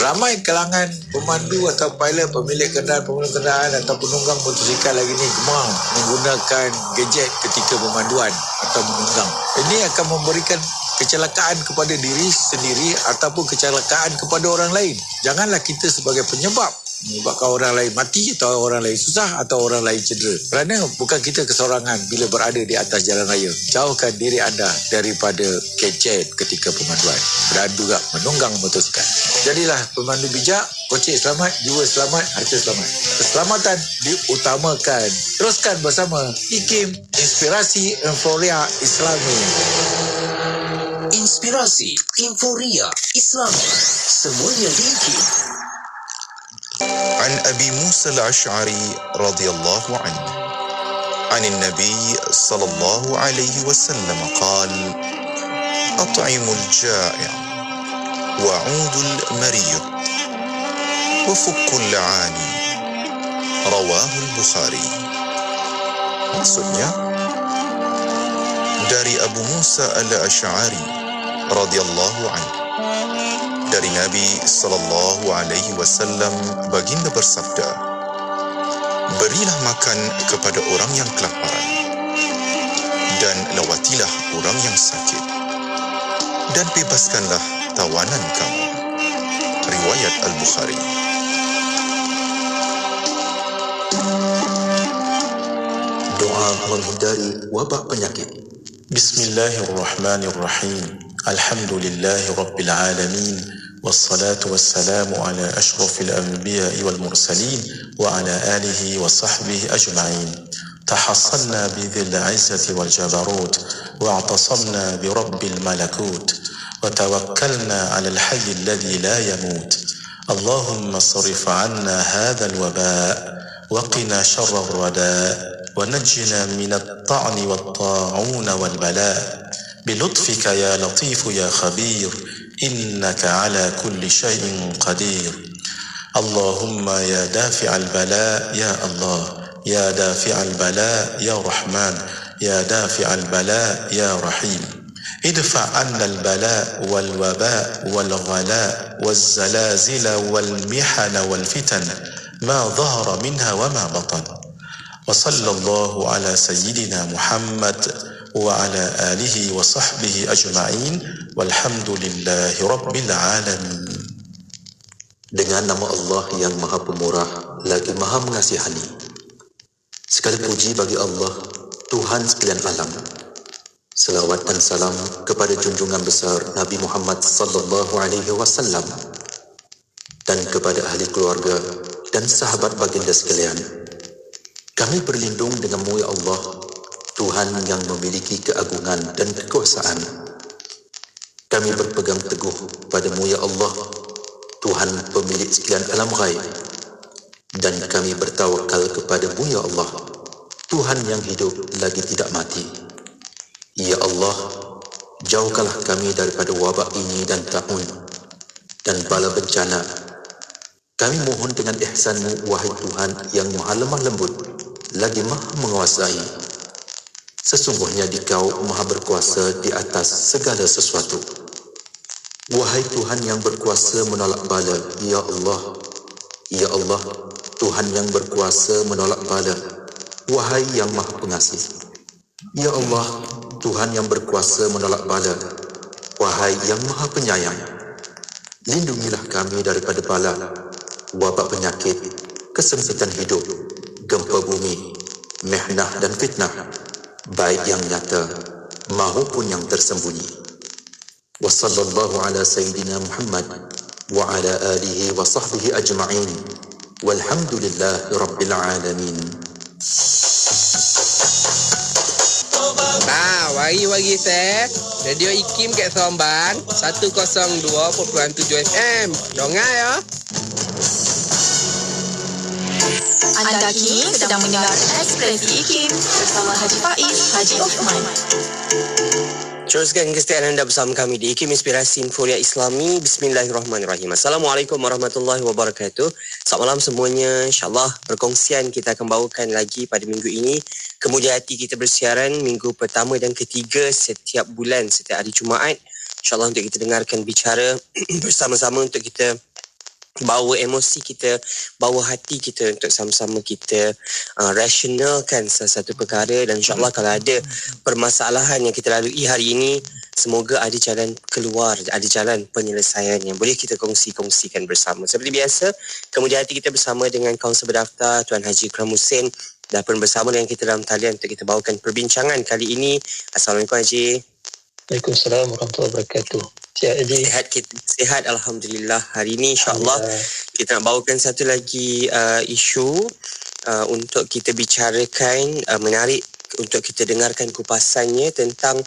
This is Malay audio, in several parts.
Ramai kalangan pemandu atau pilot, pemilik kenderaan atau penunggang motosikal lagi ni gemar menggunakan gadget ketika pemanduan atau menunggang. Ini akan memberikan kecelakaan kepada diri sendiri ataupun kecelakaan kepada orang lain. Janganlah kita sebagai penyebab menyebabkan orang lain mati atau orang lain susah atau orang lain cedera. Kerana bukan kita kesorangan bila berada di atas jalan raya. Jauhkan diri anda daripada gadget ketika pemanduan dan juga menunggang motosikal. Jadilah pemandu bijak, kocek selamat, jiwa selamat, harta selamat. Keselamatan diutamakan. Teruskan bersama IKIM, Inspirasi Inforia Islami. Inspirasi Inforia Islami. Semuanya di IKIM. عن أبي موسى الأشعري رضي الله عنه عن النبي صلى الله عليه وسلم قال أطعموا الجائع وعودوا المريض وفكوا اللعاني رواه البخاري. Maksudnya dari Abu Musa al-Ash'ari radhiyallahu anhu, dari Nabi sallallahu alaihi wasallam, baginda bersabda, berilah makan kepada orang yang kelaparan dan lawatilah orang yang sakit dan bebaskanlah tawanan kamu. Riwayat Al-Bukhari. Doa menghindari wabak penyakit. Bismillahirrahmanirrahim. Alhamdulillahi Rabbil Alamin. والصلاة والسلام على أشرف الأنبياء والمرسلين وعلى آله وصحبه أجمعين. تحصلنا بذي العزة والجبروت واعتصمنا برب الملكوت وتوكلنا على الحي الذي لا يموت. اللهم صرف عنا هذا الوباء وقنا شر الرداء ونجنا من الطعن والطاعون والبلاء بلطفك يا لطيف يا خبير إنك على كل شيء قدير. اللهم يا دافع البلاء يا الله، يا دافع البلاء يا رحمن، يا دافع البلاء يا رحيم. ادفع عنا البلاء والوباء والغلاء والزلازل والمحن والفتن ما ظهر منها وما بطن. وصلى الله على سيدنا محمد وعلى آله وصحبه أجمعين والحمد لله رب العالمين. Dengan nama Allah yang Maha Pemurah lagi Maha Mengasihani. Segala puji bagi Allah, Tuhan sekalian alam. Selawat dan salam kepada junjungan besar Nabi Muhammad sallallahu alaihi wasallam dan kepada ahli keluarga dan sahabat baginda sekalian. Kami berlindung denganmu ya Allah, Tuhan yang memiliki keagungan dan kekuasaan. Kami berpegang teguh padamu ya Allah, Tuhan pemilik sekalian alam ghaib. Dan kami bertawakal kepadamu ya Allah, Tuhan yang hidup lagi tidak mati. Ya Allah, jauhkanlah kami daripada wabak ini dan ta'un dan bala bencana. Kami mohon dengan ihsan-Mu, wahai Tuhan yang maha lemah lembut, lagi maha menguasai. Sesungguhnya Dikau maha berkuasa di atas segala sesuatu. Wahai Tuhan yang berkuasa menolak bala, ya Allah. Ya Allah, Tuhan yang berkuasa menolak bala, wahai yang maha pengasih. Ya Allah, Tuhan yang berkuasa menolak bala, wahai yang maha penyayang. Lindungilah kami daripada bala, wabak penyakit, kesempitan hidup, gempa bumi, mihnah dan fitnah, baik yang nyata maupun yang tersembunyi. Wa sallallahu ala sayyidina Muhammad wa ala alihi wa sahbihi ajma'in. Walhamdulillahi rabbil alamin. Wari-wari saya Radio IKIM kat Seremban 102.7 FM. Dongai ya. Anda kini sedang mendengar Ekspresi IKIM bersama Haji Faiz, Haji Osman. Teruskan kesetiaan anda bersama kami di IKIM Inspirasi Inforia Islami. Bismillahirrahmanirrahim. Assalamualaikum warahmatullahi wabarakatuh. Selamat malam semuanya. InsyaAllah perkongsian kita akan bawakan lagi pada minggu ini. Kemudian hati kita bersiaran minggu pertama dan ketiga setiap bulan, setiap hari Jumaat. InsyaAllah untuk kita dengarkan bicara bersama-sama untuk kita bawa emosi kita, bawa hati kita untuk sama-sama kita rasionalkan satu perkara. Dan insyaAllah kalau ada permasalahan yang kita lalui hari ini, semoga ada jalan keluar, ada jalan penyelesaian yang boleh kita kongsikan bersama. Seperti biasa, kemudian hati kita bersama dengan kaunselor berdaftar Tuan Haji Ikram Hussein dah pun bersama dengan kita dalam talian untuk kita bawakan perbincangan kali ini. Assalamualaikum Haji. Waalaikumsalam warahmatullahi wabarakatuh. Sihat Haji? Sihat, kita sihat alhamdulillah. Hari ini insya-Allah kita nak bawakan satu lagi isu untuk kita bicarakan, menarik untuk kita dengarkan kupasannya tentang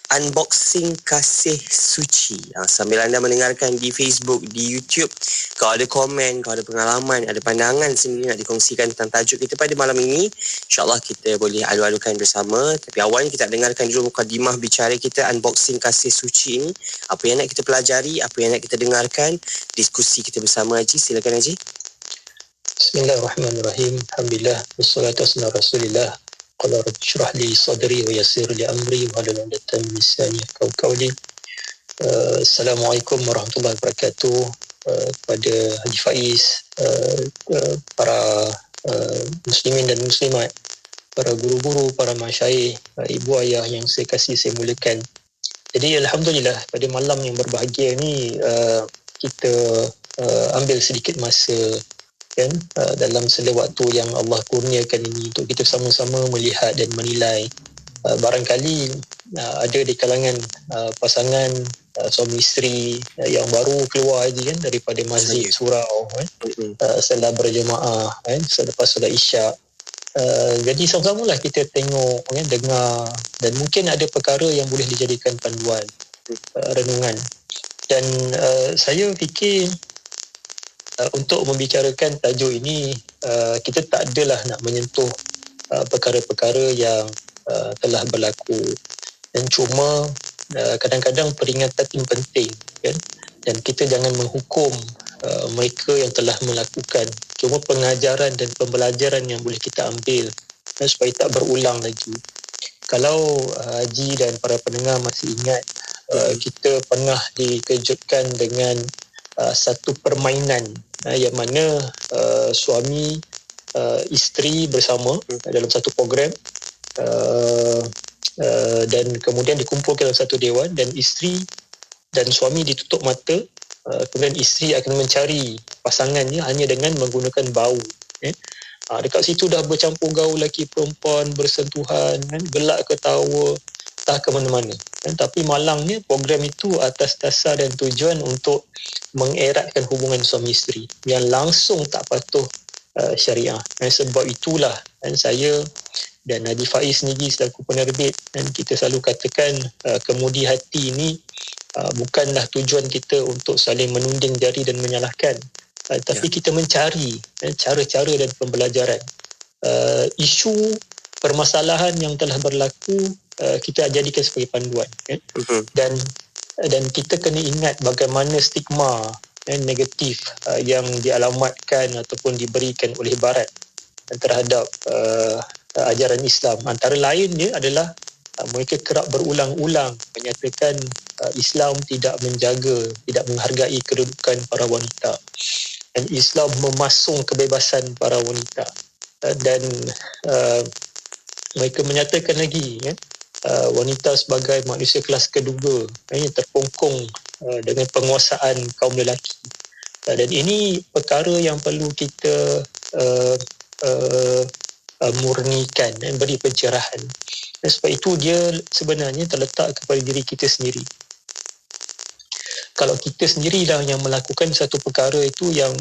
unboxing kasih suci. Sambil anda mendengarkan di Facebook, di YouTube, kalau ada komen, kalau ada pengalaman, ada pandangan sendiri nak dikongsikan tentang tajuk kita pada malam ini, insyaAllah kita boleh alu-alukan bersama. Tapi awalnya kita dengarkan dulu mukadimah bicara kita unboxing kasih suci ini. Apa yang nak kita pelajari, apa yang nak kita dengarkan, diskusi kita bersama. Haji, silakan Haji. Bismillahirrahmanirrahim. Alhamdulillah wassalatu wassalamu ala Rasulillah. Qala rabbi shrah li sadri wa yassir li amri wa hlul 'uqdatam min lisani yafqahu qawli. Assalamualaikum warahmatullahi wabarakatuh. Kepada Haji Faiz, para muslimin dan muslimat, para guru-guru, para masyayikh, ibu ayah yang saya kasih, saya muliakan. Jadi alhamdulillah pada malam yang berbahagia ni kita ambil sedikit masa kan, dalam sela waktu yang Allah kurniakan ini untuk kita sama-sama melihat dan menilai. Barangkali ada di kalangan pasangan suami isteri yang baru keluar je kan daripada masjid surau kan, setelah berjemaah kan, selepas solat isyak. Jadi sama-sama lah kita tengok kan, dengar, dan mungkin ada perkara yang boleh dijadikan panduan renungan. Dan saya fikir untuk membicarakan tajuk ini, kita tak adalah nak menyentuh perkara-perkara yang telah berlaku, dan cuma kadang-kadang peringatan ini penting kan, dan kita jangan menghukum mereka yang telah melakukan, cuma pengajaran dan pembelajaran yang boleh kita ambil supaya tak berulang lagi. Kalau Haji dan para pendengar masih ingat, kita pernah dikejutkan dengan satu permainan yang mana suami isteri bersama dalam satu program, dan kemudian dikumpulkan dalam satu dewan, dan isteri dan suami ditutup mata, kemudian isteri akan mencari pasangannya hanya dengan menggunakan bau. Dekat situ dah bercampur gaul lelaki perempuan, bersentuhan kan, gelak ketawa, tak ke mana-mana kan. Tapi malangnya program itu atas dasar dan tujuan untuk mengeratkan hubungan suami isteri yang langsung tak patuh syariah. Sebab itulah kan, saya dan Haji Faiz sendiri selaku penerbit, dan kita selalu katakan kemudi hati ini bukanlah tujuan kita untuk saling menunding jari dan menyalahkan, tapi kita mencari cara-cara dan pembelajaran. Isu permasalahan yang telah berlaku kita jadikan sebagai panduan kan? Dan kita kena ingat bagaimana stigma negatif yang dialamatkan ataupun diberikan oleh Barat terhadap ajaran Islam. Antara lainnya adalah mereka kerap berulang-ulang menyatakan Islam tidak menjaga, tidak menghargai kedudukan para wanita, dan Islam memasung kebebasan para wanita, dan mereka menyatakan lagi wanita sebagai manusia kelas kedua yang terpongkong dengan penguasaan kaum lelaki. Dan ini perkara yang perlu kita murnikan dan beri pencerahan. Dan sebab itu dia sebenarnya terletak kepada diri kita sendiri. Kalau kita sendirilah yang melakukan satu perkara itu yang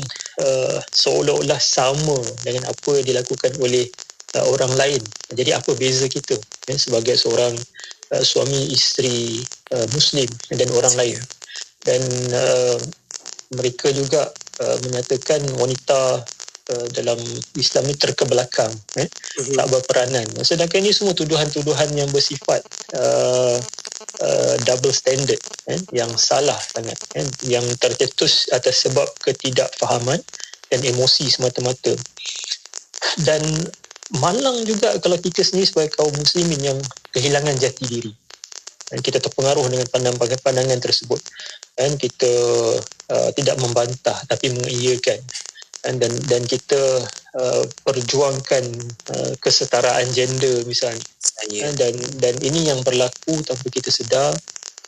seolah-olah sama dengan apa yang dilakukan oleh orang lain, jadi apa beza kita sebagai seorang suami isteri Muslim dan orang lain. Dan mereka juga menyatakan wanita dalam Islam ini terkebelakang, tak berperanan. Sedangkan ini semua tuduhan-tuduhan yang bersifat double standard, yang salah sangat, yang tercetus atas sebab ketidakfahaman dan emosi semata-mata. Dan malang juga kalau kita sendiri sebagai kaum muslimin yang kehilangan jati diri. dan kita terpengaruh dengan pandangan tersebut, dan kita tidak membantah tapi mengiyakan, dan kita perjuangkan kesetaraan gender misalnya, dan ini yang berlaku tanpa kita sedar,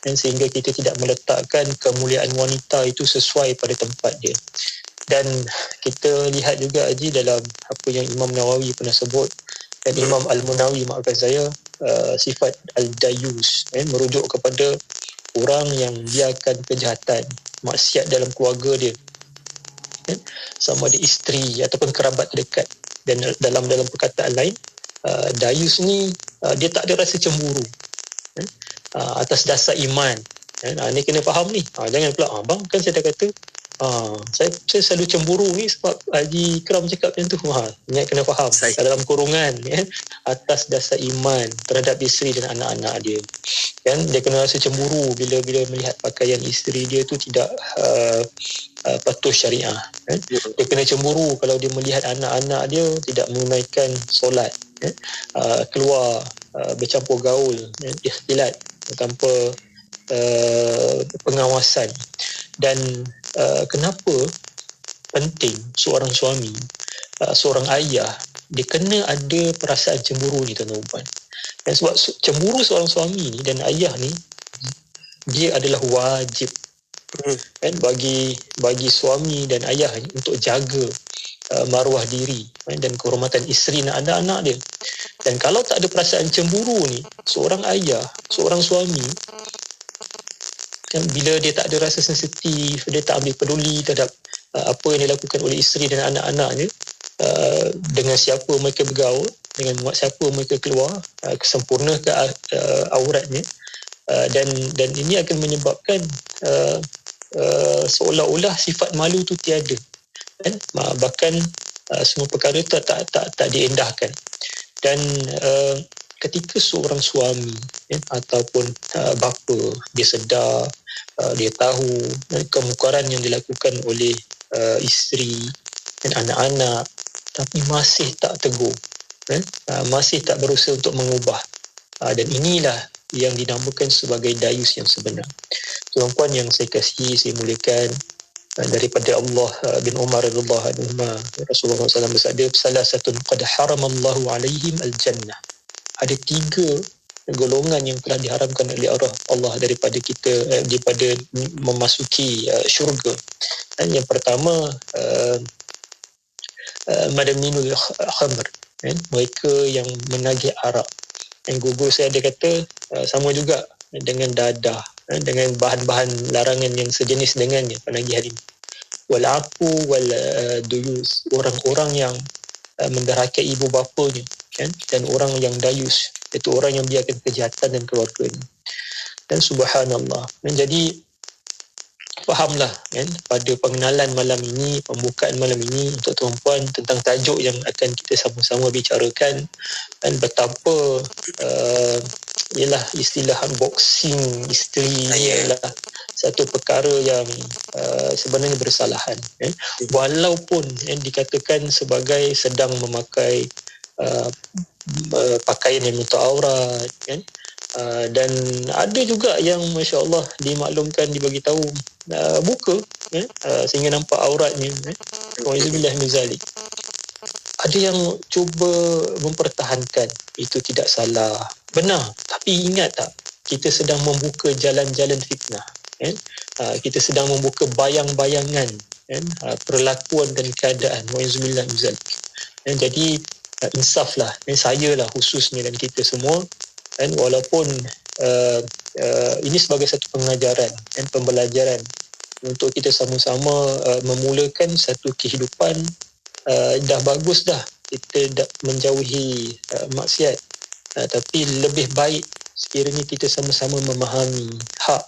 dan sehingga kita tidak meletakkan kemuliaan wanita itu sesuai pada tempat dia. Dan kita lihat juga Haji dalam apa yang Imam Nawawi pernah sebut, dan Imam Al-Munawi, maafkan saya, sifat Al-Dayus, merujuk kepada orang yang biarkan kejahatan, maksiat dalam keluarga dia, sama ada isteri ataupun kerabat terdekat. Dan dalam perkataan lain, Dayus ni dia tak ada rasa cemburu atas dasar iman. Ni kena faham ni. Jangan pula, bang, kan saya dah kata saya selalu cemburu ni sebab Haji Ikram cakap macam tu. Ni kena faham dalam kurungan, atas dasar iman terhadap isteri dan anak-anak dia, kan. Dia kena rasa cemburu bila melihat pakaian isteri dia tu tidak patuh syariah, kan. Dia kena cemburu kalau dia melihat anak-anak dia tidak menunaikan solat, keluar bercampur gaul, ikhtilat tanpa pengawasan. Dan kenapa penting seorang suami, seorang ayah, dia kena ada perasaan cemburu ni, tuan-tuan dan puan. Dan sebab cemburu seorang suami ni dan ayah ni, dia adalah wajib, kan, bagi suami dan ayah ni untuk jaga maruah diri, dan kehormatan isteri dan anak-anak dia. Dan kalau tak ada perasaan cemburu ni, seorang ayah, seorang suami, kan, bila dia tak ada rasa sensitif, dia tak ambil peduli terhadap apa yang dilakukan oleh isteri dan anak-anaknya, dengan siapa mereka bergaul, dengan siapa mereka keluar, kesempurna ke auratnya, dan ini akan menyebabkan seolah-olah sifat malu tu tiada, kan? Bahkan semua perkara tu tak diendahkan. Dan ketika seorang suami, ataupun bapa, dia sedar, dia tahu kemukaran yang dilakukan oleh isteri dan anak-anak, tapi masih tak tegur, masih tak berusaha untuk mengubah, dan inilah yang dinamakan sebagai dayus yang sebenar. Tuan-puan yang saya kasihi, saya muliakan, daripada Allah bin Umar radhiyallahu anhu, Rasulullah SAW bersabda, salasatun qad haramallahu alaihim al-jannah. Ada 3 golongan yang telah diharamkan oleh Allah daripada kita, daripada memasuki syurga. Dan yang pertama, madaminul khamr, mereka yang menagih arak. Yang guru saya ada kata sama juga dengan dadah, dengan bahan-bahan larangan yang sejenis dengannya, penagihan ini. Wal aqu wal duyus, orang-orang yang menderhaka ibu bapanya, kan, dan orang yang dayus, iaitu orang yang biarkan kejahatan dan keluarganya. Dan subhanallah, dan jadi fahamlah, kan, pada pengenalan malam ini, pembukaan malam ini untuk tuan-puan tentang tajuk yang akan kita sama-sama bicarakan, dan betapa ialah istilah unboxing isteri ni adalah satu perkara yang sebenarnya bersalahan, walaupun dikatakan sebagai sedang memakai pakaian yang menutup aurat, kan. Dan ada juga yang Masya Allah dimaklumkan, dibagi tahu buka, sehingga nampak auratnya, wa'idzubillah min zalik. Ada yang cuba mempertahankan, itu tidak salah, benar, tapi ingat tak, kita sedang membuka jalan-jalan fitnah, kita sedang membuka bayang-bayangan, perlakuan dan keadaan, wa'idzubillah min zalik. Jadi insaflah, saya lah khususnya dan kita semua, dan walaupun ini sebagai satu pengajaran dan pembelajaran untuk kita sama-sama memulakan satu kehidupan, dah bagus dah kita dah menjauhi maksiat, tapi lebih baik sekiranya kita sama-sama memahami hak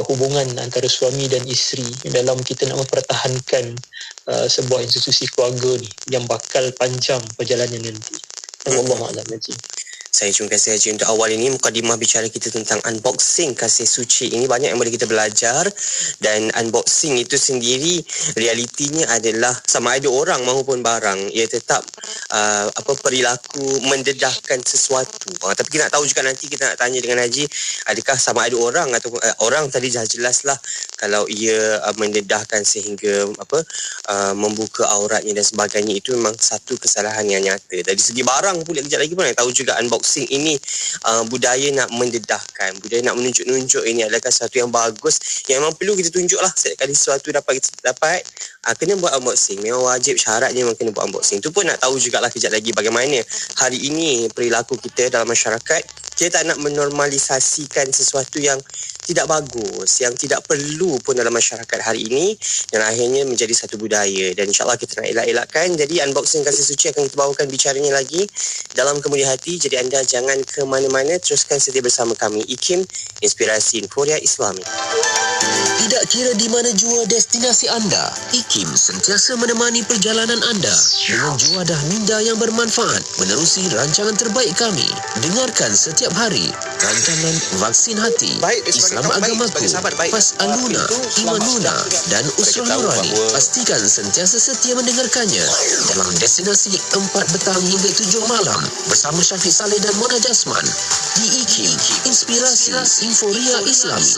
hubungan antara suami dan isteri dalam kita nak mempertahankan sebuah institusi keluarga ni yang bakal panjang perjalanan nanti. Wallahu a'lam. Saya Cuma Kasih Haji untuk awal ini mukadimah bicara kita tentang unboxing kasih suci. Ini banyak yang boleh kita belajar, dan unboxing itu sendiri realitinya adalah sama ada orang maupun barang, ia tetap perilaku mendedahkan sesuatu. Tapi kita nak tahu juga, nanti kita nak tanya dengan Haji, adakah sama ada orang atau orang tadi dah jelas lah kalau ia mendedahkan sehingga membuka auratnya dan sebagainya, itu memang satu kesalahan yang nyata. Dari segi barang pula kejap lagi pun nak tahu juga, unboxing ini budaya nak mendedahkan, budaya nak menunjuk-nunjuk, ini adalah sesuatu yang bagus yang memang perlu kita tunjuk lah. Setiap kali sesuatu kita dapat kena buat unboxing, memang wajib, syaratnya memang kena buat unboxing. Itu pun nak tahu jugalah kejap lagi bagaimana hari ini perilaku kita dalam masyarakat. Kita tak nak menormalisasikan sesuatu yang tidak bagus, yang tidak perlu pun dalam masyarakat hari ini, dan akhirnya menjadi satu budaya, dan insyaAllah kita nak elak-elakkan. Jadi unboxing kasih suci akan kita bawakan bicaranya lagi dalam Kemudian Hati. Jadi anda jangan ke mana-mana, teruskan setia bersama kami, IKIM, Inspirasi Inforia Islami. Tidak kira di mana jua destinasi anda, IKIM sentiasa menemani perjalanan anda dengan juadah minda yang bermanfaat menerusi rancangan terbaik kami. Dengarkan setiap hari rancangan Vaksin Hati, Islam Agamaku, Fas'aluna, Imanuna dan Usrah Nurani. Pastikan sentiasa setia mendengarkannya dalam destinasi 4 petang hingga 7 malam bersama Syafiq Saleh dan Mona Jasman di IKIM, Inspirasi Inforia Islami.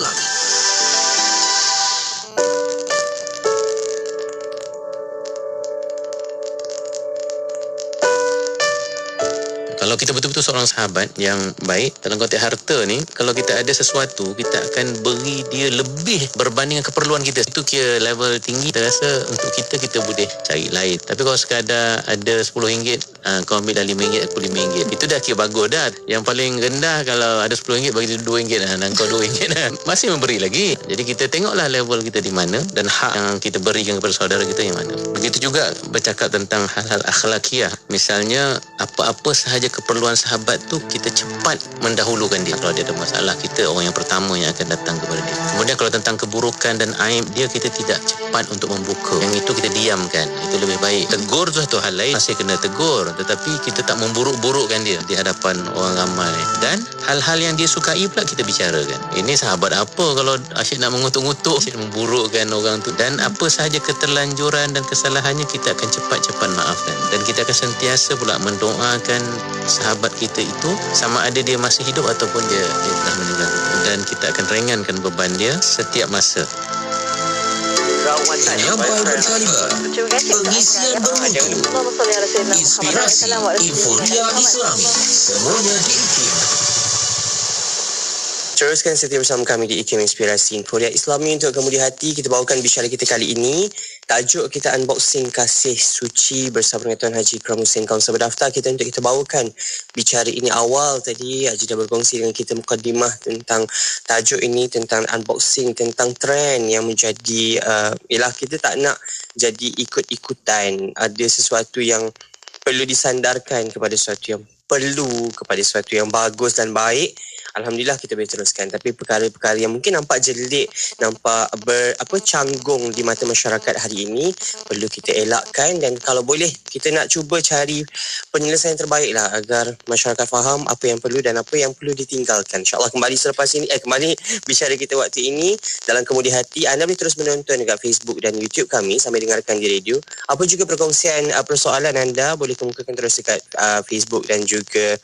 Kalau kita betul-betul seorang sahabat yang baik dalam konteks harta ni, kalau kita ada sesuatu, kita akan beri dia lebih berbanding dengan keperluan kita. Itu kira level tinggi. Kita rasa untuk kita boleh cari lain. Tapi kalau sekadar ada RM10, kau ambil dah RM5, aku RM5, itu dah kira bagus dah. Yang paling rendah kalau ada RM10 bagi dia RM2 dan kau RM2 dah. Masih memberi lagi. Jadi kita tengoklah level kita di mana dan hak yang kita berikan kepada saudara kita yang mana. Begitu juga bercakap tentang hal-hal akhlakiyah. Misalnya apa-apa sahaja keperluan sahabat tu, kita cepat mendahulukan dia. Kalau dia ada masalah, kita orang yang pertama yang akan datang kepada dia. Kemudian kalau tentang keburukan dan aib dia, kita tidak cepat untuk membuka. Yang itu kita diamkan. Itu lebih baik. Tegur tu satu hal lain, masih kena tegur, tetapi kita tak memburuk-burukkan dia di hadapan orang ramai. Dan hal-hal yang dia sukai pula kita bicarakan. Ini sahabat apa kalau asyik nak mengutuk-ngutuk, asyik memburukkan orang tu. Dan apa sahaja keterlanjuran dan kesalahannya, kita akan cepat-cepat maafkan. Dan kita akan sentiasa pula mendoakan sahabat kita itu, sama ada dia masih hidup ataupun dia telah meninggal, dan kita akan ringankan beban dia setiap masa. Nyampai berkaliber, pengisian bermutu, inspirasi Inforia Islami, semuanya di IKIM. Teruskan setia bersama kami di IKIM, Inspirasi Inforia Islami. Untuk Kemudian Hati, kita bawakan bicara kita kali ini. Tajuk kita unboxing kasih suci bersama dengan Tuan Haji Ikram Hussein, Kaunselor Berdaftar. Untuk kita bawakan bicara ini awal tadi, Haji dah berkongsi dengan kita mukadimah tentang tajuk ini, tentang unboxing, tentang trend yang menjadi ialah kita tak nak jadi ikut-ikutan. Ada sesuatu yang perlu disandarkan kepada sesuatu yang perlu, kepada sesuatu yang bagus dan baik. Alhamdulillah kita boleh teruskan. Tapi perkara-perkara yang mungkin nampak jelek, nampak canggung di mata masyarakat hari ini, perlu kita elakkan. Dan kalau boleh, kita nak cuba cari penyelesaian terbaik lah agar masyarakat faham apa yang perlu dan apa yang perlu ditinggalkan. InsyaAllah kembali selepas ini, kembali bicara kita waktu ini dalam Kemudian Hati. Anda boleh terus menonton dekat Facebook dan YouTube kami sambil dengarkan di radio. Apa juga perkongsian persoalan anda, boleh kemukakan terus dekat Facebook dan juga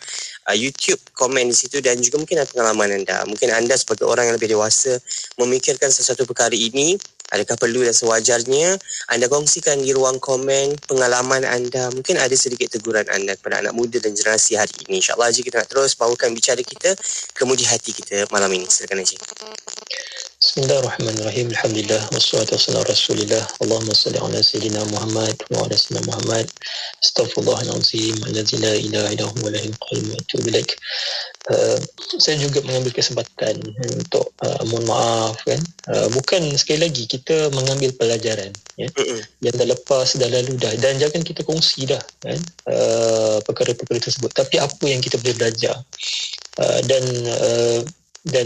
YouTube, komen di situ. Dan juga mungkin pengalaman anda, mungkin anda sebagai orang yang lebih dewasa memikirkan sesuatu perkara ini, adakah perlu dan sewajarnya, anda kongsikan di ruang komen pengalaman anda. Mungkin ada sedikit teguran anda kepada anak muda dan generasi hari ini. InsyaAllah Haji, kita nak terus bawakan bicara kita, Kemudian Hati kita malam ini. Silakan Haji. Bismillahirrahmanirrahim. Alhamdulillah wassalatu wassalamu ala Rasulillah. Allahumma salli ala sayyidina Muhammad wa ala sayyidina Muhammad. Astaghfirullahalazim allazi la ilaha illa huwal hayyul qayyum wa atubu ilaik. Saya juga mengambil kesempatan untuk mohon maaf kan. Bukan, sekali lagi kita mengambil pelajaran ya. Yang dah lepas, dah lalu dah, dan jangan kita kongsi dah kan perkara-perkara tersebut. Tapi apa yang kita boleh belajar, dan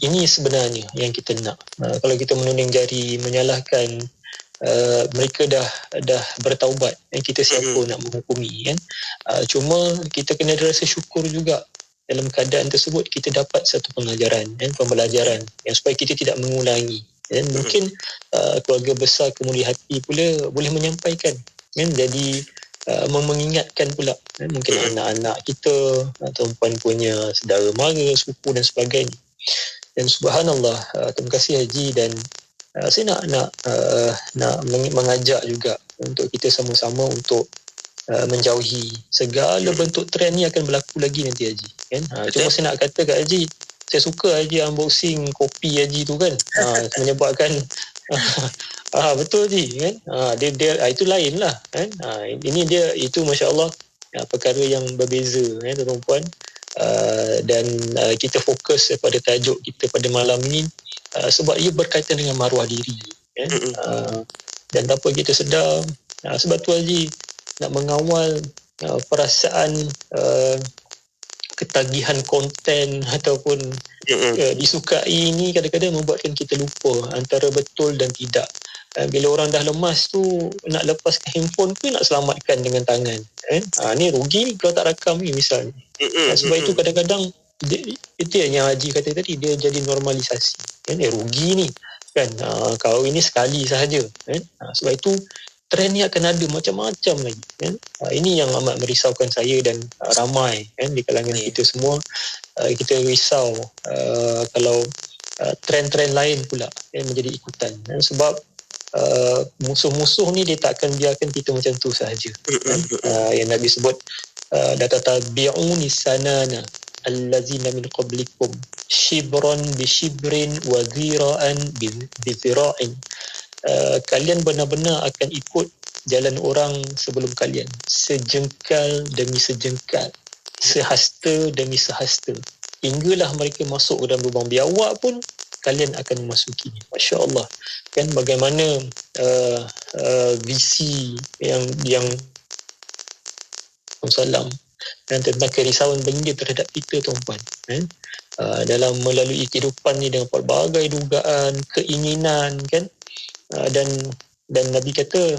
ini sebenarnya yang kita nak. Kalau kita menuding jari, menyalahkan mereka dah bertaubat, kita siapa nak menghukumi kan. Cuma kita kena ada rasa syukur juga dalam keadaan tersebut kita dapat satu pengajaran, pembelajaran yang supaya kita tidak mengulangi. Dan mungkin keluarga besar kemudian hati pula boleh menyampaikan, jadi mengingatkan pula mungkin anak-anak kita, tuan-puan punya saudara mara, suku dan sebagainya. Dan subhanallah, terima kasih Haji, dan saya nak mengajak juga untuk kita sama-sama untuk menjauhi segala bentuk trend ni akan berlaku lagi nanti Haji, kan. Cuma saya nak kata kat Haji, saya suka Haji unboxing kopi Haji tu kan, menyebabkan betul Haji kan, dia itu lain lah kan. Ini dia, itu masya-Allah perkara yang berbeza kan tuan-tuan. Dan kita fokus pada tajuk kita pada malam ini sebab ia berkaitan dengan maruah diri kan. Dan tanpa kita sedar, sebab tu Haji nak mengawal perasaan ketagihan konten ataupun disukai ini kadang-kadang membuatkan kita lupa antara betul dan tidak. Bila orang dah lemas tu, nak lepaskan handphone pun nak selamatkan dengan tangan. Ni rugi ni kalau tak rakam ni misalnya. Sebab itu kadang-kadang itu yang Haji kata tadi, dia jadi normalisasi. Rugi ni kan, kalau ini sekali sahaja kan. Sebab itu trend ni akan ada macam-macam lagi kan. Ini yang amat merisaukan saya dan ramai kan di kalangan kita semua. Kita risau kalau trend-trend lain pula menjadi ikutan kan? Sebab musuh-musuh ni dia tak akan biarkan kita macam tu sahaja kan? Yang Nabi sebut la tatabi'uni sanana allazina min qablikum shibran bi shibrin wa dhira'an bi dhira'in. Kalian benar-benar akan ikut jalan orang sebelum kalian, sejengkal demi sejengkal, sehasta demi sehasta, hinggalah mereka masuk ke dalam lubang biawak pun kalian akan memasukinya. Masya Allah kan, bagaimana visi yang salam dan tentang kerisauan baginda terhadap kita tuan-puan kan? Dalam melalui kehidupan ni dengan pelbagai dugaan, keinginan kan. Dan Nabi kata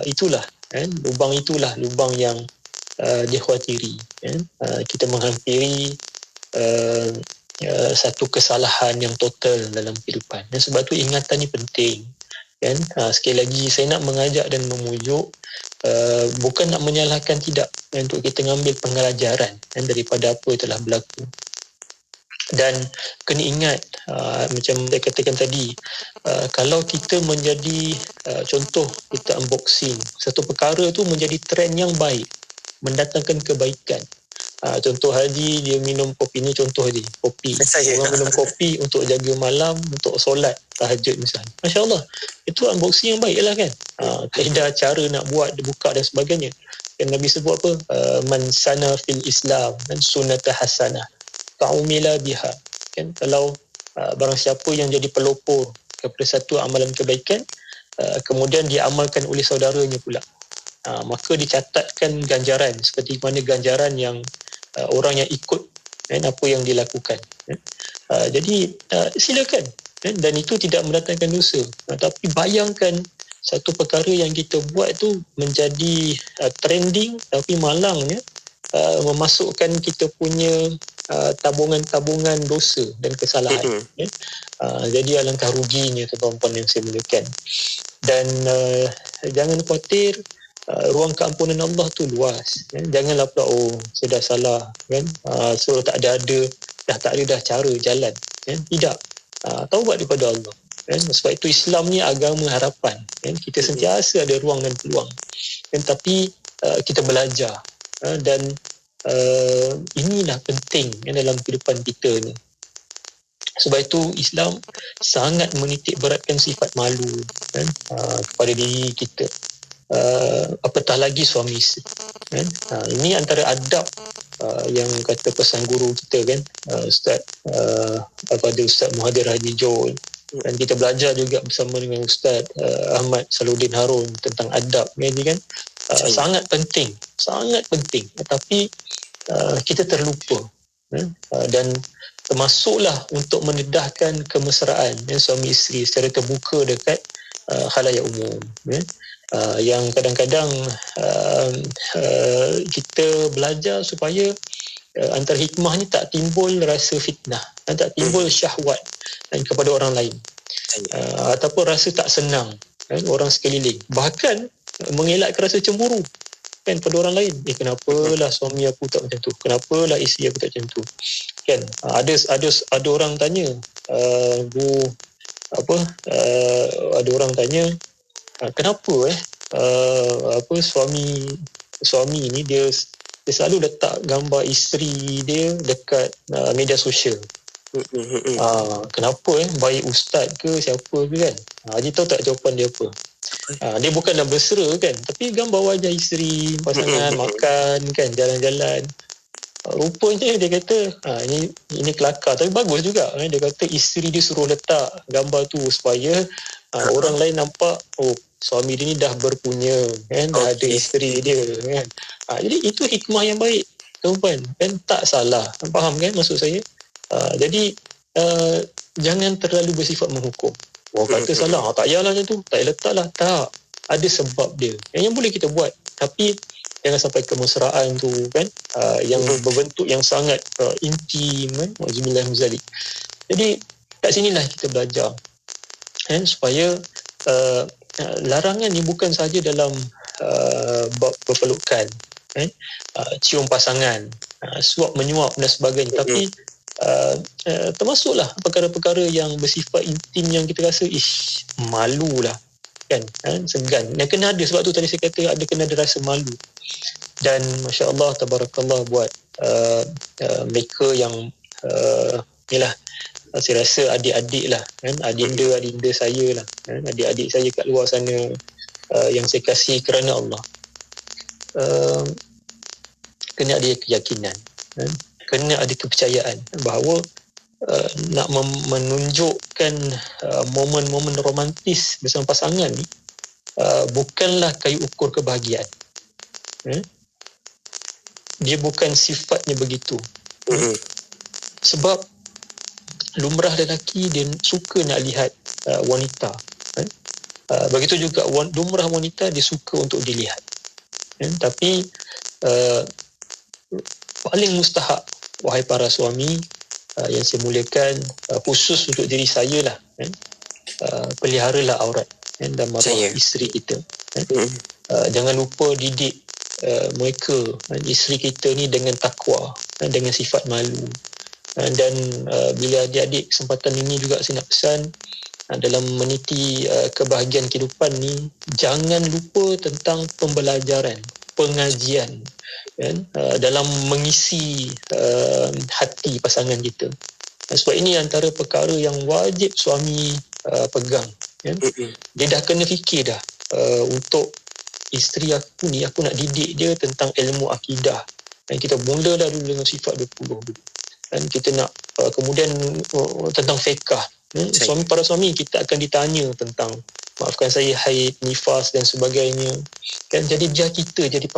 itulah kan, lubang itulah lubang yang dikhawatiri kan. Kita menghampiri satu kesalahan yang total dalam kehidupan. Dan sebab tu ingatan ni penting kan. Sekali lagi saya nak mengajak dan memujuk, bukan nak menyalahkan, tidak, untuk kita mengambil pengalajaran kan, daripada apa yang telah berlaku. Dan kena ingat, macam saya katakan tadi, kalau kita menjadi contoh, kita unboxing satu perkara tu menjadi trend yang baik, mendatangkan kebaikan. Contoh Haji, dia minum kopi ni, contoh Haji, kopi. Orang minum kopi untuk jaga malam, untuk solat tahajud misalnya. Masya Allah, itu unboxing yang baik lah kan. Kaedah cara nak buat, buka dan sebagainya. Dan Nabi sebut apa? Man sana fil Islam dan sunnata hasanah ta'umila biha kan. Kalau barang siapa yang jadi pelopor kepada satu amalan kebaikan, kemudian diamalkan oleh saudaranya pula, maka dicatatkan ganjaran seperti mana ganjaran yang orang yang ikut apa yang dilakukan. Jadi silakan dan itu tidak mendatangkan dosa. Tapi bayangkan satu perkara yang kita buat tu menjadi trending, tapi malangnya memasukkan kita punya tabungan-tabungan dosa dan kesalahan. Jadi alangkah ruginya tuan-tuan yang saya muliakan. Dan jangan khawatir, ruang keampunan Allah tu luas. Janganlah pula saya dah salah kan, so tak ada dah tak ada dah cara jalan kan. Tidak, taubat daripada Allah kan. Sebab itu Islam ni agama harapan kan. Kita sentiasa ada ruang dan peluang kan, tapi kita belajar dan inilah penting dalam kehidupan kita ni. Sebab itu Islam sangat menitik beratkan sifat malu kan, kepada diri kita, apatah lagi suami isteri kan. Ini antara adab yang kata pesan guru kita kan, Ustaz Ustaz Muhadir Haji Jol, dan kita belajar juga bersama dengan Ustaz Ahmad Saluddin Harun tentang adab kan. Sangat penting, tapi kita terlupa dan termasuklah untuk mendedahkan kemesraan suami isteri secara terbuka dekat khalayak umum, yang kadang-kadang kita belajar supaya antara hikmah ni tak timbul rasa fitnah, tak timbul syahwat kepada orang lain, ataupun rasa tak senang orang sekeliling, bahkan mengelakkan rasa cemburu pada orang lain. Kenapalah suami aku tak macam tu, kenapalah isteri aku tak macam tu, ada orang tanya, ada orang tanya, kenapa suami ni dia selalu letak gambar isteri dia dekat media sosial. Kenapa baik ustaz ke siapa ke kan? Haji tahu tak jawapan dia apa? Dia bukanlah bersera kan, tapi gambar wajah isteri pasangan makan kan, jalan-jalan. Rupanya dia kata ini kelakar tapi bagus juga. Dia kata isteri dia suruh letak gambar tu supaya orang lain nampak, suami dia ni dah berpunya kan, dah ada isteri dia kan. Jadi itu hikmah yang baik tuan-tuan kan, tak salah, faham kan maksud saya? Jadi jangan terlalu bersifat menghukum. Orang kata salah, tak payahlah macam tu, tak payah letak lah. Tak, ada sebab dia yang boleh kita buat, tapi jangan sampai kemesraan tu kan, yang berbentuk yang sangat intim kan. Wa'zubillah min zalik. Jadi kat sinilah kita belajar supaya larangan ni bukan sahaja dalam bab berpelukan, cium pasangan, suap menyuap dan sebagainya, tapi termasuklah perkara-perkara yang bersifat intim yang kita rasa malulah kan, segan. Dan kena ada, sebab tu tadi saya kata kena ada rasa malu. Dan masya-Allah tabarakallah buat mereka yang inilah, saya rasa adik-adik lah kan, adinda saya lah kan, adik-adik saya kat luar sana yang saya kasih kerana Allah, kena ada keyakinan kan? Kena ada kepercayaan bahawa nak menunjukkan momen-momen romantis bersama pasangan ni bukanlah kayu ukur kebahagiaan. Dia bukan sifatnya begitu. Sebab lumrah lelaki dia suka nak lihat wanita. Begitu juga lumrah wanita dia suka untuk dilihat. Tapi paling mustahak, wahai para suami yang saya muliakan, khusus untuk diri saya lah, peliharalah aurat dan maruah isteri kita. Jangan lupa didik mereka, isteri kita ni dengan takwa, dengan sifat malu. Dan bila adik-adik kesempatan ini juga saya nak pesan, dalam meniti kebahagiaan kehidupan ni, jangan lupa tentang pembelajaran, pengajian kan, dalam mengisi hati pasangan kita. Sebab ini antara perkara yang wajib suami pegang kan. Dia dah kena fikir dah, untuk isteri aku ni, aku nak didik dia tentang ilmu akidah. Dan kita mulalah dulu dengan sifat 20 dulu. Dan kita nak kemudian tentang fiqh. Para suami kita akan ditanya tentang, maafkan saya, haid, nifas dan sebagainya kan. Jadi biar kita jadi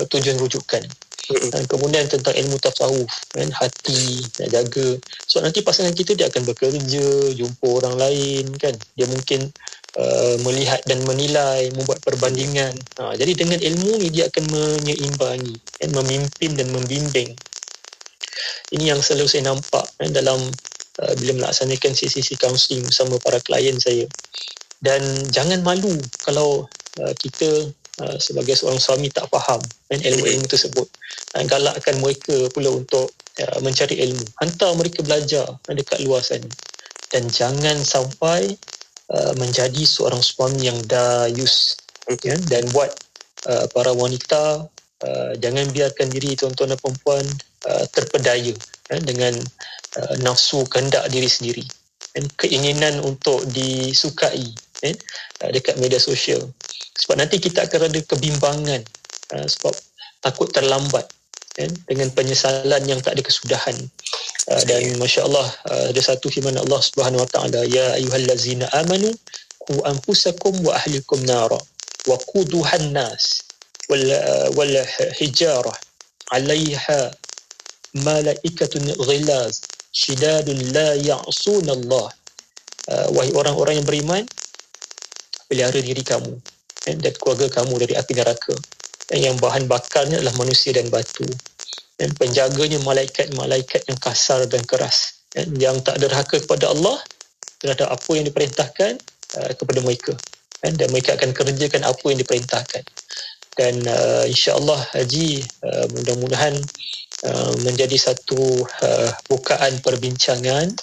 tujuan rujukan. Dan kemudian tentang ilmu tasawuf kan, hati nak jaga. So nanti pasangan kita dia akan bekerja, jumpa orang lain kan, dia mungkin melihat dan menilai, membuat perbandingan. Jadi dengan ilmu ni dia akan menyeimbangi kan, memimpin dan membimbing. Ini yang selalu saya nampak kan, dalam bila melaksanakan sesi-sesi kaunseling bersama para klien saya. Dan jangan malu kalau kita sebagai seorang suami tak faham kan, ilmu-ilmu tersebut. Galakkan mereka pula untuk mencari ilmu, hantar mereka belajar dekat luar sana. Dan jangan sampai menjadi seorang suami yang dayus kan? Dan buat para wanita, jangan biarkan diri tuan-tuan dan perempuan terpedaya dengan nafsu kehendak diri sendiri dan keinginan untuk disukai dekat media sosial. Sebab nanti kita akan ada kebimbangan, sebab takut terlambat dengan penyesalan yang tak ada kesudahan. Dan masya-Allah, ada satu firman Allah Subhanahu Wa Taala, ya ayyuhallazina amanu qu anfusakum wa ahlikum nara wa quduhan nas wal hijarah 'alaiha malaikatun ghilaz syidadun la ya'sun Allah. Wahai orang-orang yang beriman, pelihara diri kamu dan keluarga kamu dari api neraka. Yang bahan bakarnya adalah manusia dan batu. Dan penjaganya malaikat-malaikat yang kasar dan keras. Yang tak derhaka kepada Allah terhadap apa yang diperintahkan kepada mereka. Dan mereka akan kerjakan apa yang diperintahkan. Dan insya-Allah Haji, mudah-mudahan menjadi satu bukaan perbincangan.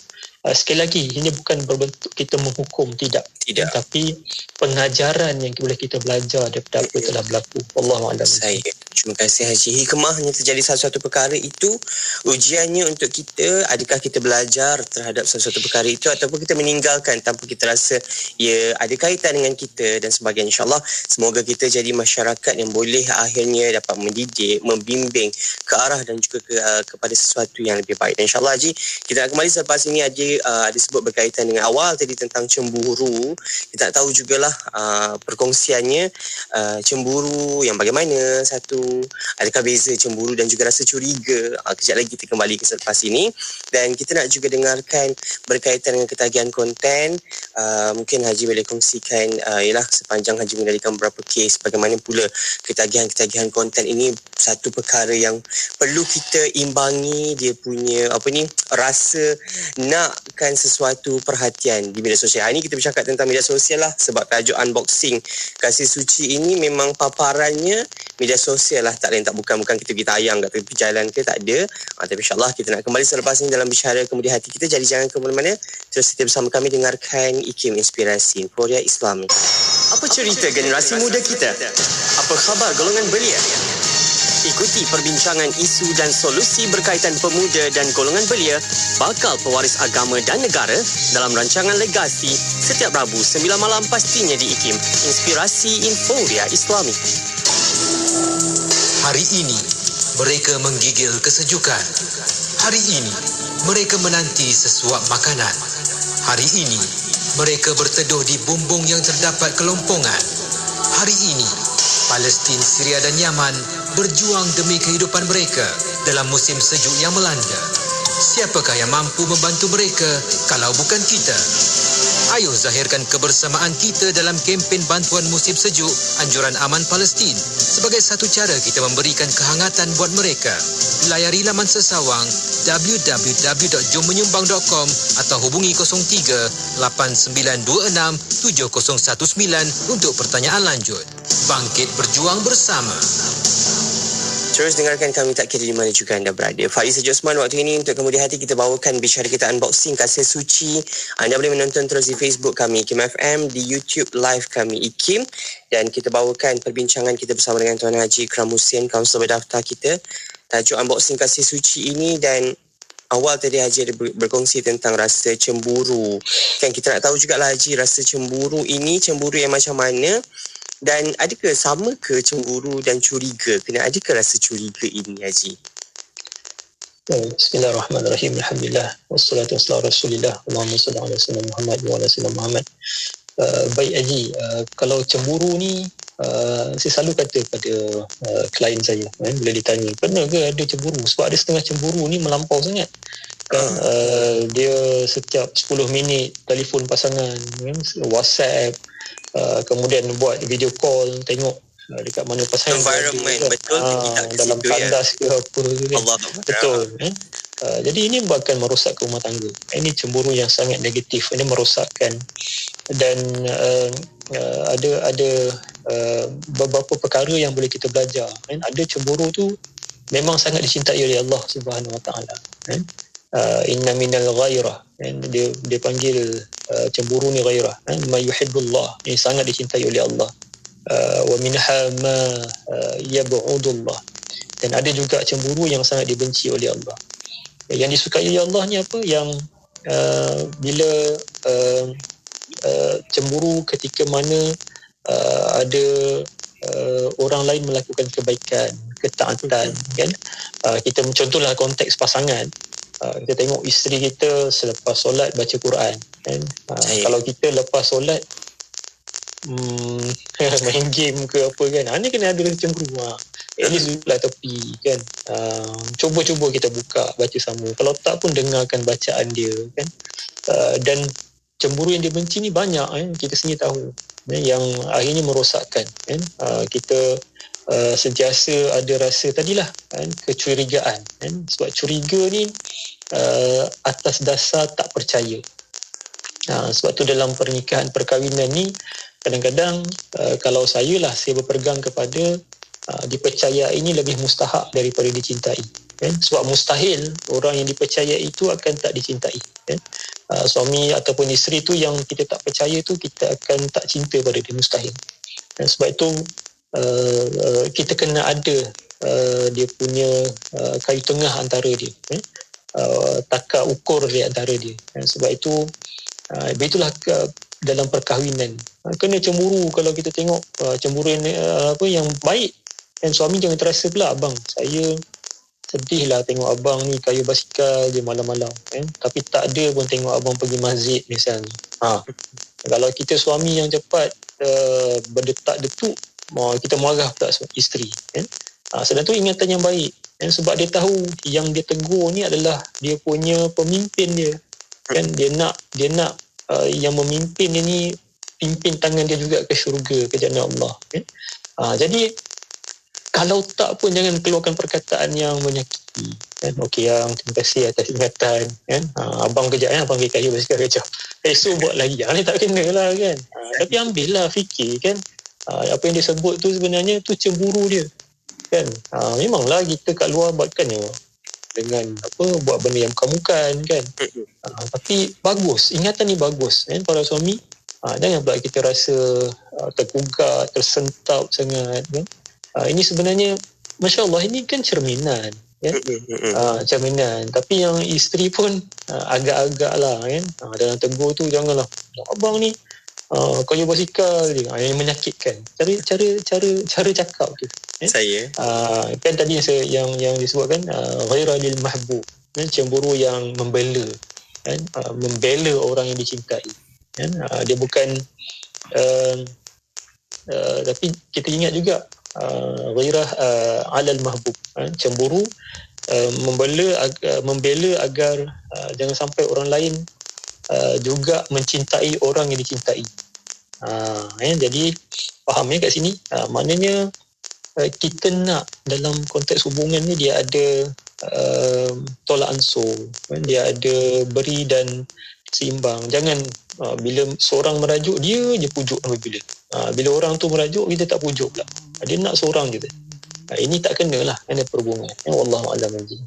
Sekali lagi, ini bukan berbentuk kita menghukum, tidak. Tapi pengajaran yang boleh kita belajar daripada apa yang telah berlaku. Wallahualam. Terima kasih Haji. Hikmahnya terjadi satu-satu perkara itu, ujiannya untuk kita, adakah kita belajar terhadap satu-satu perkara itu ataupun kita meninggalkan tanpa kita rasa ia ada kaitan dengan kita dan sebagainya. InsyaAllah semoga kita jadi masyarakat yang boleh akhirnya dapat mendidik, membimbing ke arah dan juga kepada sesuatu yang lebih baik. Dan InsyaAllah Haji, kita nak kembali selepas ini. Haji ada sebut berkaitan dengan awal tadi tentang cemburu. Kita tak tahu jugalah perkongsiannya, cemburu yang bagaimana, satu, adakah beza cemburu dan juga rasa curiga. Kejap lagi kita kembali ke selepas ini. Dan kita nak juga dengarkan berkaitan dengan ketagihan konten. Mungkin Haji boleh kongsikan ialah sepanjang Haji mengendalikan beberapa kes, bagaimana pula ketagihan konten ini satu perkara yang perlu kita imbangi dia punya rasa nakkan sesuatu perhatian di media sosial. Hari ini kita bercakap tentang media sosial lah, sebab tajuk unboxing Kasih Suci ini memang paparannya media sosial lah, tak lain tak bukan kita pergi tayang kat tepi jalan ke, tak ada. Tapi insyaAllah kita nak kembali selepas ini dalam bicara Kemudian Hati kita. Jadi jangan ke mana-mana, terus setia bersama kami dengarkan IKIM Inspirasi Inforia Islami. Apa cerita generasi muda kita? Apa khabar golongan belia? Ikuti perbincangan isu dan solusi berkaitan pemuda dan golongan belia, bakal pewaris agama dan negara dalam rancangan Legasi setiap Rabu 9 malam pastinya di IKIM Inspirasi Inforia Islami. Hari ini mereka menggigil kesejukan. Hari ini mereka menanti sesuap makanan. Hari ini mereka berteduh di bumbung yang terdapat kelompongan. Hari ini Palestin, Syria dan Yaman berjuang demi kehidupan mereka dalam musim sejuk yang melanda. Siapakah yang mampu membantu mereka kalau bukan kita? Ayo zahirkan kebersamaan kita dalam kempen bantuan musim sejuk Anjuran Aman Palestin sebagai satu cara kita memberikan kehangatan buat mereka. Layari laman sesawang www.jommenyumbang.com atau hubungi 03 8926 7019 untuk pertanyaan lanjut. Bangkit berjuang bersama. Terus dengarkan kami tak kira di mana juga anda berada. Faiz Josman waktu ini untuk Kemudian Hati kita bawakan bicara kita unboxing Kasih Suci. Anda boleh menonton terus di Facebook kami IKIM FM, di YouTube live kami IKIM, dan kita bawakan perbincangan kita bersama dengan Tuan Haji Ikram Hussein, kaunselor berdaftar kita. Tajuk unboxing Kasih Suci ini, dan awal tadi Haji ada berkongsi tentang rasa cemburu. Kan kita nak tahu jugalah Haji, rasa cemburu ini cemburu yang macam mana? Dan adakah sama ke cemburu dan curiga? Adakah rasa curiga ini Haji? Bismillahirrahmanirrahim. Alhamdulillah. Wassalatu wassalamu ala Rasulillah. Allahumma salli ala sayyidina Muhammad wa ala sayyidina Muhammad. Baik Haji, kalau cemburu ni saya selalu kata pada klien saya bila ditanya, pernah ke ada cemburu? Sebab ada setengah cemburu ni melampau sangat. Dia setiap 10 minit telefon pasangan, WhatsApp, kemudian buat video call, tengok dekat mana pasangan environment dia, betul dalam tandas ke apa ke, Allah betul jadi ini bukan merosakkan rumah tangga. Ini cemburu yang sangat negatif, ini merosakkan. Dan ada beberapa perkara yang boleh kita belajar. Ada cemburu tu memang sangat dicintai oleh Allah Subhanahu Wa Taala. Inna minal ghairah, dia panggil cemburu ni ghairah, ma yuhibbullah, ini sangat dicintai oleh Allah. Wa minha ma yab'udullah, dan ada juga cemburu yang sangat dibenci oleh Allah. Yang disukai oleh Allah ni apa? Yang bila cemburu ketika mana ada orang lain melakukan kebaikan, ketaatan, kan? Kita contohlah konteks pasangan. Kita tengok isteri kita selepas solat baca Quran, kan? Kalau kita lepas solat main game ke apa, kan? Ini kena ada rasa cemburu. At least duduklah tepi, kan? Cuba-cuba kita buka baca sama. Kalau tak pun dengarkan bacaan dia, kan? Dan cemburu yang dia benci ni banyak kan, kita sendiri tahu yang akhirnya merosakkan kan. Kita sentiasa ada rasa tadilah kan, kecurigaan kan, sebab curiga ni atas dasar tak percaya. Sebab tu dalam pernikahan perkahwinan ni kadang-kadang kalau saya berpegang kepada dipercayai ini lebih mustahak daripada dicintai kan? Sebab mustahil orang yang dipercayai itu akan tak dicintai kan? Suami ataupun isteri tu yang kita tak percaya tu, kita akan tak cinta pada dia, mustahil. Dan sebab itu kita kena ada dia punya kayu tengah antara dia kan? Takar ukur di antara dia kan? Sebab itu itulah dalam perkahwinan kena cemburu. Kalau kita tengok cemburu yang baik, dan suami jangan terasa pula, abang saya sedih lah tengok abang ni kayu basikal dia malam-malam kan? Tapi tak ada pun tengok abang pergi masjid misalnya. Kalau kita suami yang cepat berdetak detuk, kita marah pula isteri kan? Sedang tu ingatan yang baik kan? Sebab dia tahu yang dia tegur ni adalah dia punya pemimpin dia kan? Dia nak yang memimpin dia ni pimpin tangan dia juga ke syurga, ke jannah Allah kan? Jadi kalau tak pun jangan keluarkan perkataan yang menyakiti kan. Okey yang, terima kasih atas ingatan kan. Abang kejap abang pergi kayu basikal kejap, esok buat lagi, ni tak kena lah kan. Tapi ambillah fikir kan, apa yang dia sebut tu sebenarnya tu cemburu dia kan. Memanglah kita kat luar buatkannya dengan buat benda yang bukan-bukan kan. Tapi bagus, ingatan ni bagus kan para suami. Jangan pula kita rasa tergugat, tersentap sangat kan. Ini sebenarnya Masya Allah, ini kan cerminan kan? Cerminan. Tapi yang isteri pun agak-agak lah kan, dalam tegur tu janganlah abang ni kayu basikal dia, yang menyakitkan. Cara cakap tu kan? Saya kan tadi yang disebutkan ghaira lil mahbub kan? Cemburu yang membela kan? Membela orang yang dicintai kan? Dia bukan tapi kita ingat juga ghairah alal mahbub kan? Cemburu membela agar jangan sampai orang lain juga mencintai orang yang dicintai. Jadi faham kat sini, maknanya kita nak dalam konteks hubungan ni dia ada tolak ansur kan? Dia ada beri dan seimbang. Jangan bila seorang merajuk dia je pujuk apabila bila orang tu merajuk kita tak pujuk pula, dia nak seorang je. Ini tak kenalah kena perhubungan. Wallahu a'lam bishawab.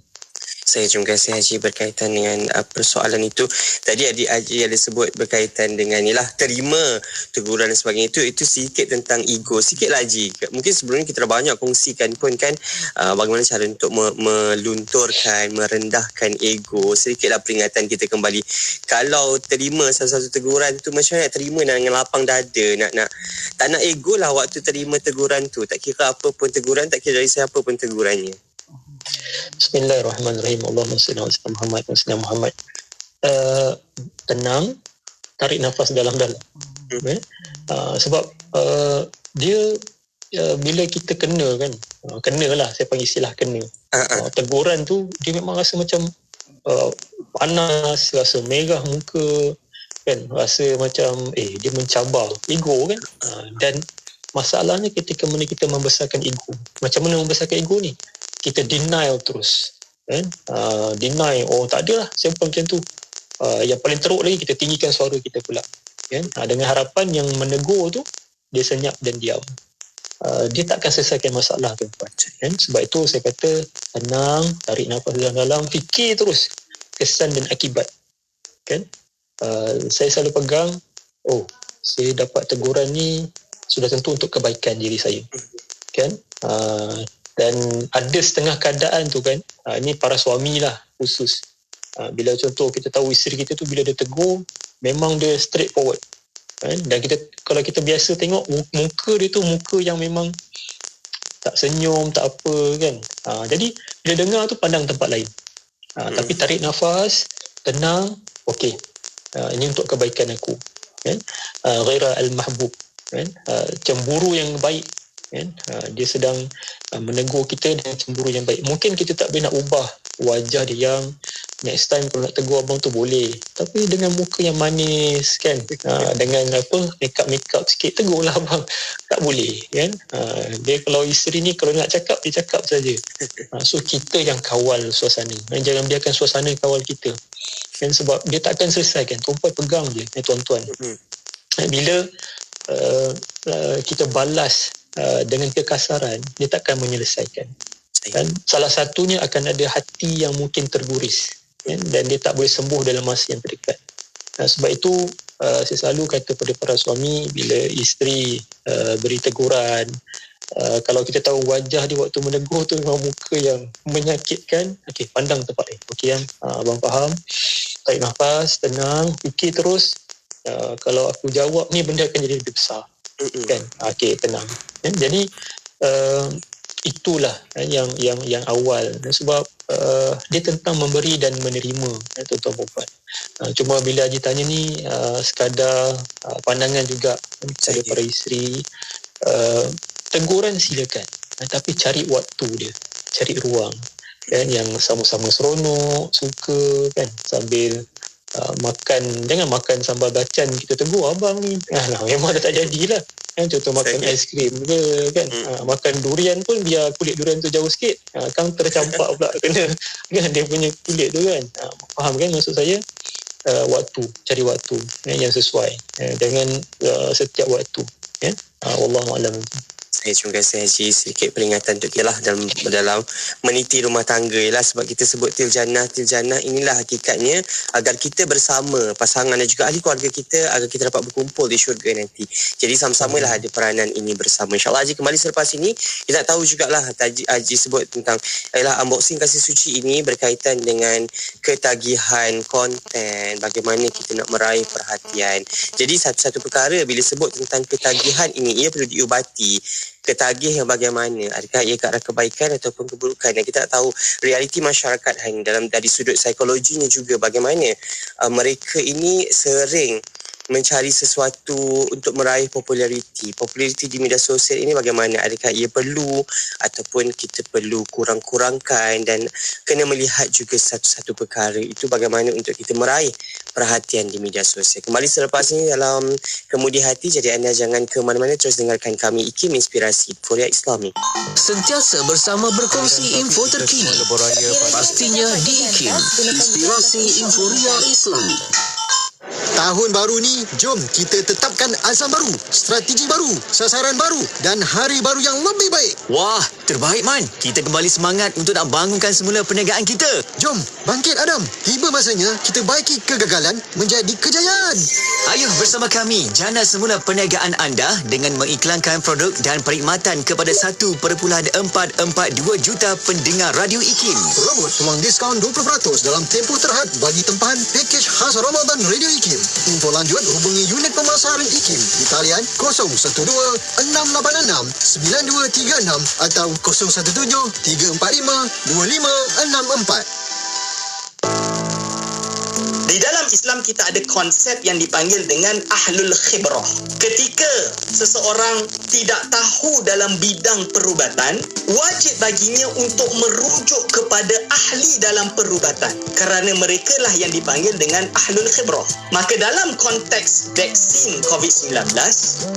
Saya terima kasih Haji berkaitan dengan persoalan itu. Tadi Adik Haji ada sebut berkaitan dengan inilah terima teguran dan sebagainya. Itu sikit tentang ego. Sikit lah Haji. Mungkin sebelum ni kita dah banyak kongsikan pun kan bagaimana cara untuk melunturkan, merendahkan ego. Sedikitlah peringatan kita kembali. Kalau terima satu-satu teguran tu macam mana nak terima dengan lapang dada. Tak nak ego lah waktu terima teguran tu. Tak kira apa pun teguran, tak kira dari siapa pun tegurannya. Bismillahirrahmanirrahim. Allahumma salli ala Muhammad wa sallam Muhammad. Tenang, tarik nafas dalam-dalam. Sebab dia bila kita kena kan, kenalah, saya panggil istilah kena. Teguran tu dia memang rasa macam panas, rasa merah muka kan, rasa macam dia mencabar ego kan. Dan masalahnya ketika mana kita membesarkan ego. Macam mana membesarkan ego ni? Kita denial terus kan? Deny, tak ada lah saya pun macam tu. Yang paling teruk lagi, kita tinggikan suara kita pula kan? Dengan harapan yang menegur tu dia senyap dan diam. Dia takkan selesaikan masalah tuan-tuan kan? Sebab itu saya kata tenang, tarik nafas dalam-dalam, fikir terus kesan dan akibat kan. Saya selalu pegang, saya dapat teguran ni sudah tentu untuk kebaikan diri saya kan. Dan ada setengah keadaan tu kan, ini para suami lah khusus. Bila contoh kita tahu isteri kita tu bila dia tegur, memang dia straight forward kan? Dan kalau kita biasa tengok muka dia tu muka yang memang tak senyum, tak apa kan. Jadi bila dengar tu pandang tempat lain. Tapi tarik nafas, tenang, okey, ini untuk kebaikan aku kan. Ghaira al-mahbub kan? Cemburu yang baik kan? Dia sedang menegur kita dengan cemburu yang baik. Mungkin kita tak boleh nak ubah wajah dia yang next time kalau nak tegur abang tu boleh, tapi dengan muka yang manis kan, dengan makeup sikit, tegurlah abang. Tak boleh kan. Dia kalau isteri ni kalau nak cakap, dia cakap saja. So kita yang kawal suasana, jangan biarkan suasana kawal kita kan, sebab dia tak akan selesai kan. Tumpuan pegang je tuan-tuan. Bila kita balas dengan kekasaran, dia takkan menyelesaikan kan. Salah satunya akan ada hati yang mungkin terguris kan? Dan dia tak boleh sembuh dalam masa yang terdekat. Sebab itu saya selalu kata kepada para suami, bila isteri beri teguran, kalau kita tahu wajah dia waktu menegur tu memang muka yang menyakitkan, okey, pandang tempat lain. Okey abang faham, tarik nafas, tenang, fikir terus. Kalau aku jawab ni benda akan jadi lebih besar kan. Okey, tenang kan? Jadi itulah yang awal, sebab dia tentang memberi dan menerima tuan-tuan perempuan. Cuma bila Haji tanya ni sekadar pandangan juga kepada para isteri, teguran silakan, tapi cari waktu dia, cari ruang kan, yang sama-sama seronok, suka kan, sambil makan. Jangan makan sambal bacang kita tegur abang ni, memang dah tak jadilah kan. Contoh makan aiskrim ke kan, makan durian pun biar kulit durian tu jauh sikit, kan tercampak pula kena kan dia punya kulit tu kan. Faham kan maksud saya? Waktu, cari waktu yang sesuai, jangan setiap waktu kan. Wallahu a'lam. Terima kasih Haji. Sedikit peringatan untuk kita lah dalam meniti rumah tangga lah, sebab kita sebut tiljannah inilah hakikatnya agar kita bersama pasangan dan juga ahli keluarga kita, agar kita dapat berkumpul di syurga nanti. Jadi sama-sama lah ada peranan ini bersama. InsyaAllah Haji kembali selepas ini. Kita nak tahu jugalah Haji sebut tentang unboxing kasih suci ini berkaitan dengan ketagihan konten, bagaimana kita nak meraih perhatian. Jadi satu-satu perkara bila sebut tentang ketagihan ini, ia perlu diubati. Ketagih yang bagaimana, adakah ia ke arah kebaikan ataupun keburukan. Dan kita tak tahu realiti masyarakat dari sudut psikologinya juga, bagaimana mereka ini sering mencari sesuatu untuk meraih populariti di media sosial ini. Bagaimana, adakah ia perlu ataupun kita perlu kurang-kurangkan, dan kena melihat juga satu-satu perkara itu bagaimana untuk kita meraih perhatian di media sosial. Kembali selepas ini dalam Kemudi Hati. Jadi anda jangan ke mana-mana, terus dengarkan kami IKIM Inspirasi Euphoria Islami. Sentiasa bersama berkongsi info terkini, pastinya di IKIM Inspirasi Euphoria Islami. Tahun baru ni, jom kita tetapkan azam baru, strategi baru, sasaran baru dan hari baru yang lebih baik. Wah, terbaik Man. Kita kembali semangat untuk nak bangunkan semula perniagaan kita. Jom, bangkit Adam. Tiba masanya kita baiki kegagalan menjadi kejayaan. Ayuh bersama kami jana semula perniagaan anda dengan mengiklankan produk dan perkhidmatan kepada 1.442 juta pendengar Radio IKIM. Robot peluang diskaun 20% dalam tempoh terhad bagi tempahan pakej khas Ramadan Radio IKIM. Info lanjut hubungi unit pemasaran IKIM di talian 012-686-9236 atau 017-345-2564. Di dalam Islam kita ada konsep yang dipanggil dengan ahlul khibrah. Ketika seseorang tidak tahu dalam bidang perubatan, wajib baginya untuk merujuk kepada ahli dalam perubatan, kerana mereka lah yang dipanggil dengan ahlul khibrah. Maka dalam konteks vaksin COVID-19,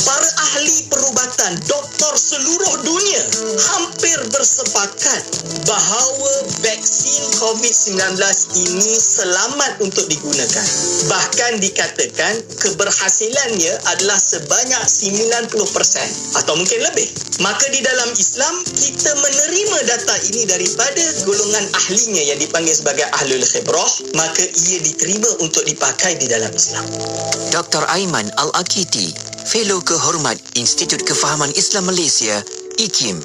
para ahli perubatan, doktor seluruh dunia hampir bersepakat bahawa vaksin COVID-19 ini selamat untuk digunakan. Bahkan dikatakan keberhasilannya adalah sebanyak 90% atau mungkin lebih. Maka di dalam Islam kita menerima data ini daripada golongan ahlinya yang dipanggil sebagai ahlul khibrah, maka ia diterima untuk dipakai di dalam Islam. Dr. Aiman Al-Akiti, Fellow Kehormat Institut Kefahaman Islam Malaysia, IKIM.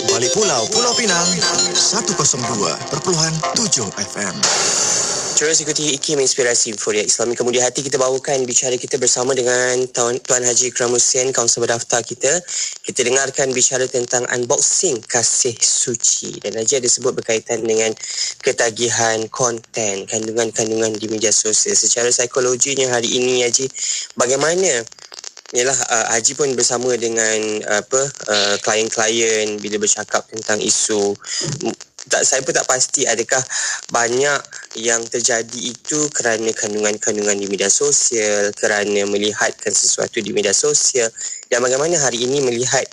Balik Pulau, Pulau Pinang, 102.7 FM. Terus ikuti IKIM Inspirasi Euphoria Islami. Kemudian hati kita bawakan bicara kita bersama dengan Tuan Haji Ikram Hussein, kaunselor berdaftar kita. Kita dengarkan bicara tentang unboxing kasih suci. Dan Haji ada sebut berkaitan dengan ketagihan konten, kandungan-kandungan di media sosial. Secara psikologinya hari ini Haji, bagaimana? Yalah, Haji pun bersama dengan klien-klien bila bercakap tentang isu saya pun tak pasti adakah banyak yang terjadi itu kerana kandungan-kandungan di media sosial, kerana melihatkan sesuatu di media sosial, dan bagaimana hari ini melihat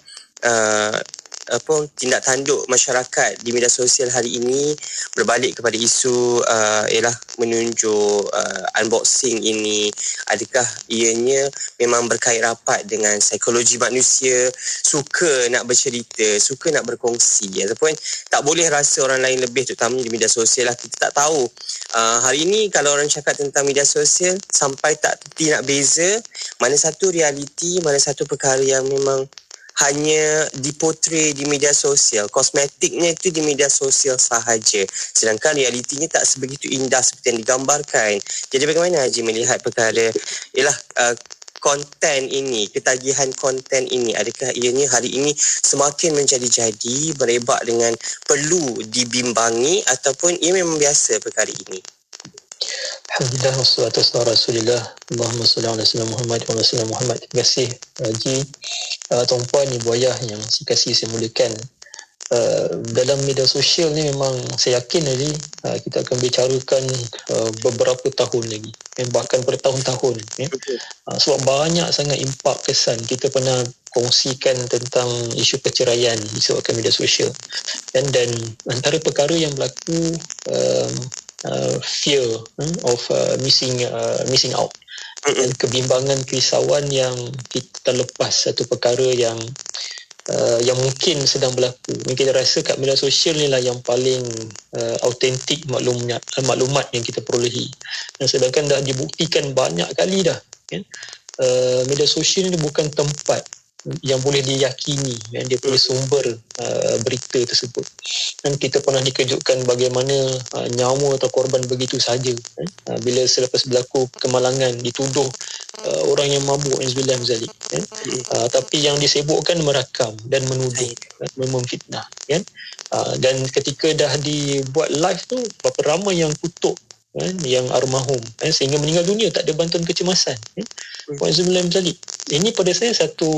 tindak tanduk masyarakat di media sosial hari ini berbalik kepada isu ialah menunjuk unboxing ini. Adakah ianya memang berkait rapat dengan psikologi manusia, suka nak bercerita, suka nak berkongsi, ataupun tak boleh rasa orang lain lebih, terutamanya di media sosial lah. Kita tak tahu hari ini kalau orang cakap tentang media sosial sampai tak terti nak beza mana satu realiti, mana satu perkara yang memang hanya dipotret di media sosial, kosmetiknya itu di media sosial sahaja, sedangkan realitinya tak sebegitu indah seperti yang digambarkan. Jadi bagaimana Haji melihat perkara ialah konten ini, ketagihan konten ini, adakah ianya hari ini semakin menjadi-jadi, berebak dengan perlu dibimbangi, ataupun ia memang biasa perkara ini? Alhamdulillah, wassalatu wassalamu ala Rasulillah. Allahumma salli ala sayyidina Muhammad wa ala sayyidina Muhammad. Terima kasih Haji, Tuan Puan, Ibu Ayah yang saya kasih, saya muliakan. Dalam media sosial ni memang saya yakin Haji, kita akan bicarakan beberapa tahun lagi, bahkan bertahun-tahun. Sebab banyak sangat impak kesan. Kita pernah kongsikan tentang isu perceraian disebabkan media sosial. Dan antara perkara yang berlaku, fear of missing out, dan kebimbangan, kerisauan yang kita lepas satu perkara yang mungkin sedang berlaku. Kita rasa kat media sosial ni lah yang paling autentik maklumat yang kita perolehi, dan sedangkan dah dibuktikan banyak kali dah, media sosial ni bukan tempat yang boleh diyakini dia punya sumber berita tersebut. Dan kita pernah dikejutkan bagaimana nyawa atau korban begitu saja bila selepas berlaku kemalangan dituduh orang yang mabuk, Nazbillah Mzalik, tapi yang disebutkan merakam dan menuduh, memfitnah, dan ketika dah dibuat live tu, berapa ramai yang kutuk yang armahum, sehingga meninggal dunia, tak ada bantuan kecemasan. Nazbillah Mzalik, ini pada saya satu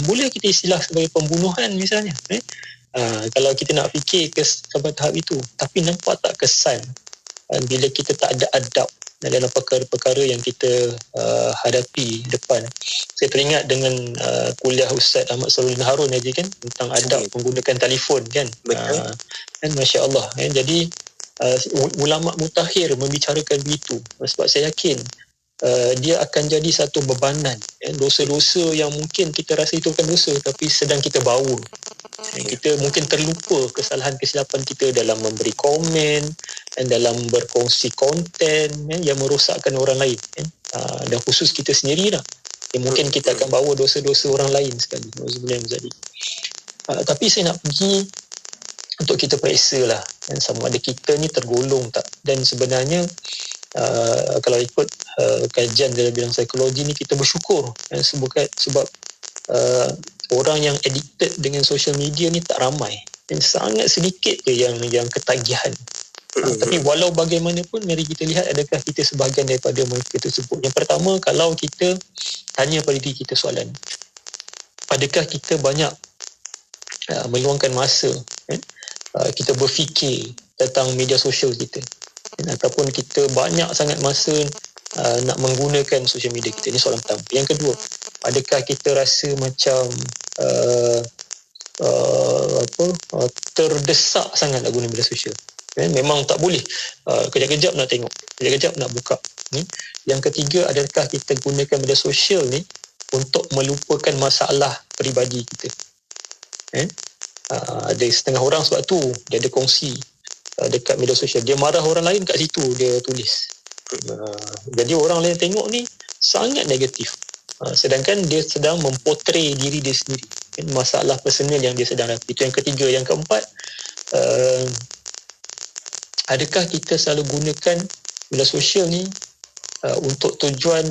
boleh kita istilah sebagai pembunuhan misalnya. Kalau kita nak fikir sampai tahap itu, tapi nampak tak kesan bila kita tak ada adab dalam perkara-perkara yang kita hadapi depan. Saya teringat dengan kuliah Ustaz Ahmad Saluddin Harun aja kan, tentang adab menggunakan telefon kan. Dan Masya Allah, jadi ulama mutakhir membicarakan begitu, sebab saya yakin dia akan jadi satu bebanan, dosa-dosa yang mungkin kita rasa itu bukan dosa, tapi sedang kita bawa. Kita mungkin terlupa kesalahan kesilapan kita dalam memberi komen dan dalam berkongsi konten yang merosakkan orang lain, dan khusus kita sendiri lah. Mungkin kita akan bawa dosa-dosa orang lain sekali. Tapi saya nak pergi untuk kita periksa lah, sama ada kita ni tergolong tak. Dan sebenarnya kalau ikut kajian dalam bidang psikologi ni, kita bersyukur sebab orang yang addicted dengan social media ni tak ramai, dan sangat sedikit je yang ketagihan. Tapi walau bagaimanapun, mari kita lihat adakah kita sebahagian daripada mereka tersebut. Yang pertama, kalau kita tanya pada diri kita soalan, adakah kita banyak meluangkan masa kita berfikir tentang media sosial kita, ataupun kita banyak sangat masa nak menggunakan social media kita? Ini soalan pertama. Yang kedua, adakah kita rasa macam terdesak sangat nak guna media sosial? Memang tak boleh, kejap-kejap nak tengok, kejap-kejap nak buka. Yang ketiga, adakah kita gunakan media sosial ni untuk melupakan masalah peribadi kita? Ada setengah orang sebab tu dia ada kongsi dekat media sosial, dia marah orang lain kat situ, dia tulis. Jadi orang lain tengok ni sangat negatif, sedangkan dia sedang mempotret diri dia sendiri, masalah personal yang dia sedang hadapi. Itu yang ketiga. Yang keempat, adakah kita selalu gunakan media sosial ni untuk tujuan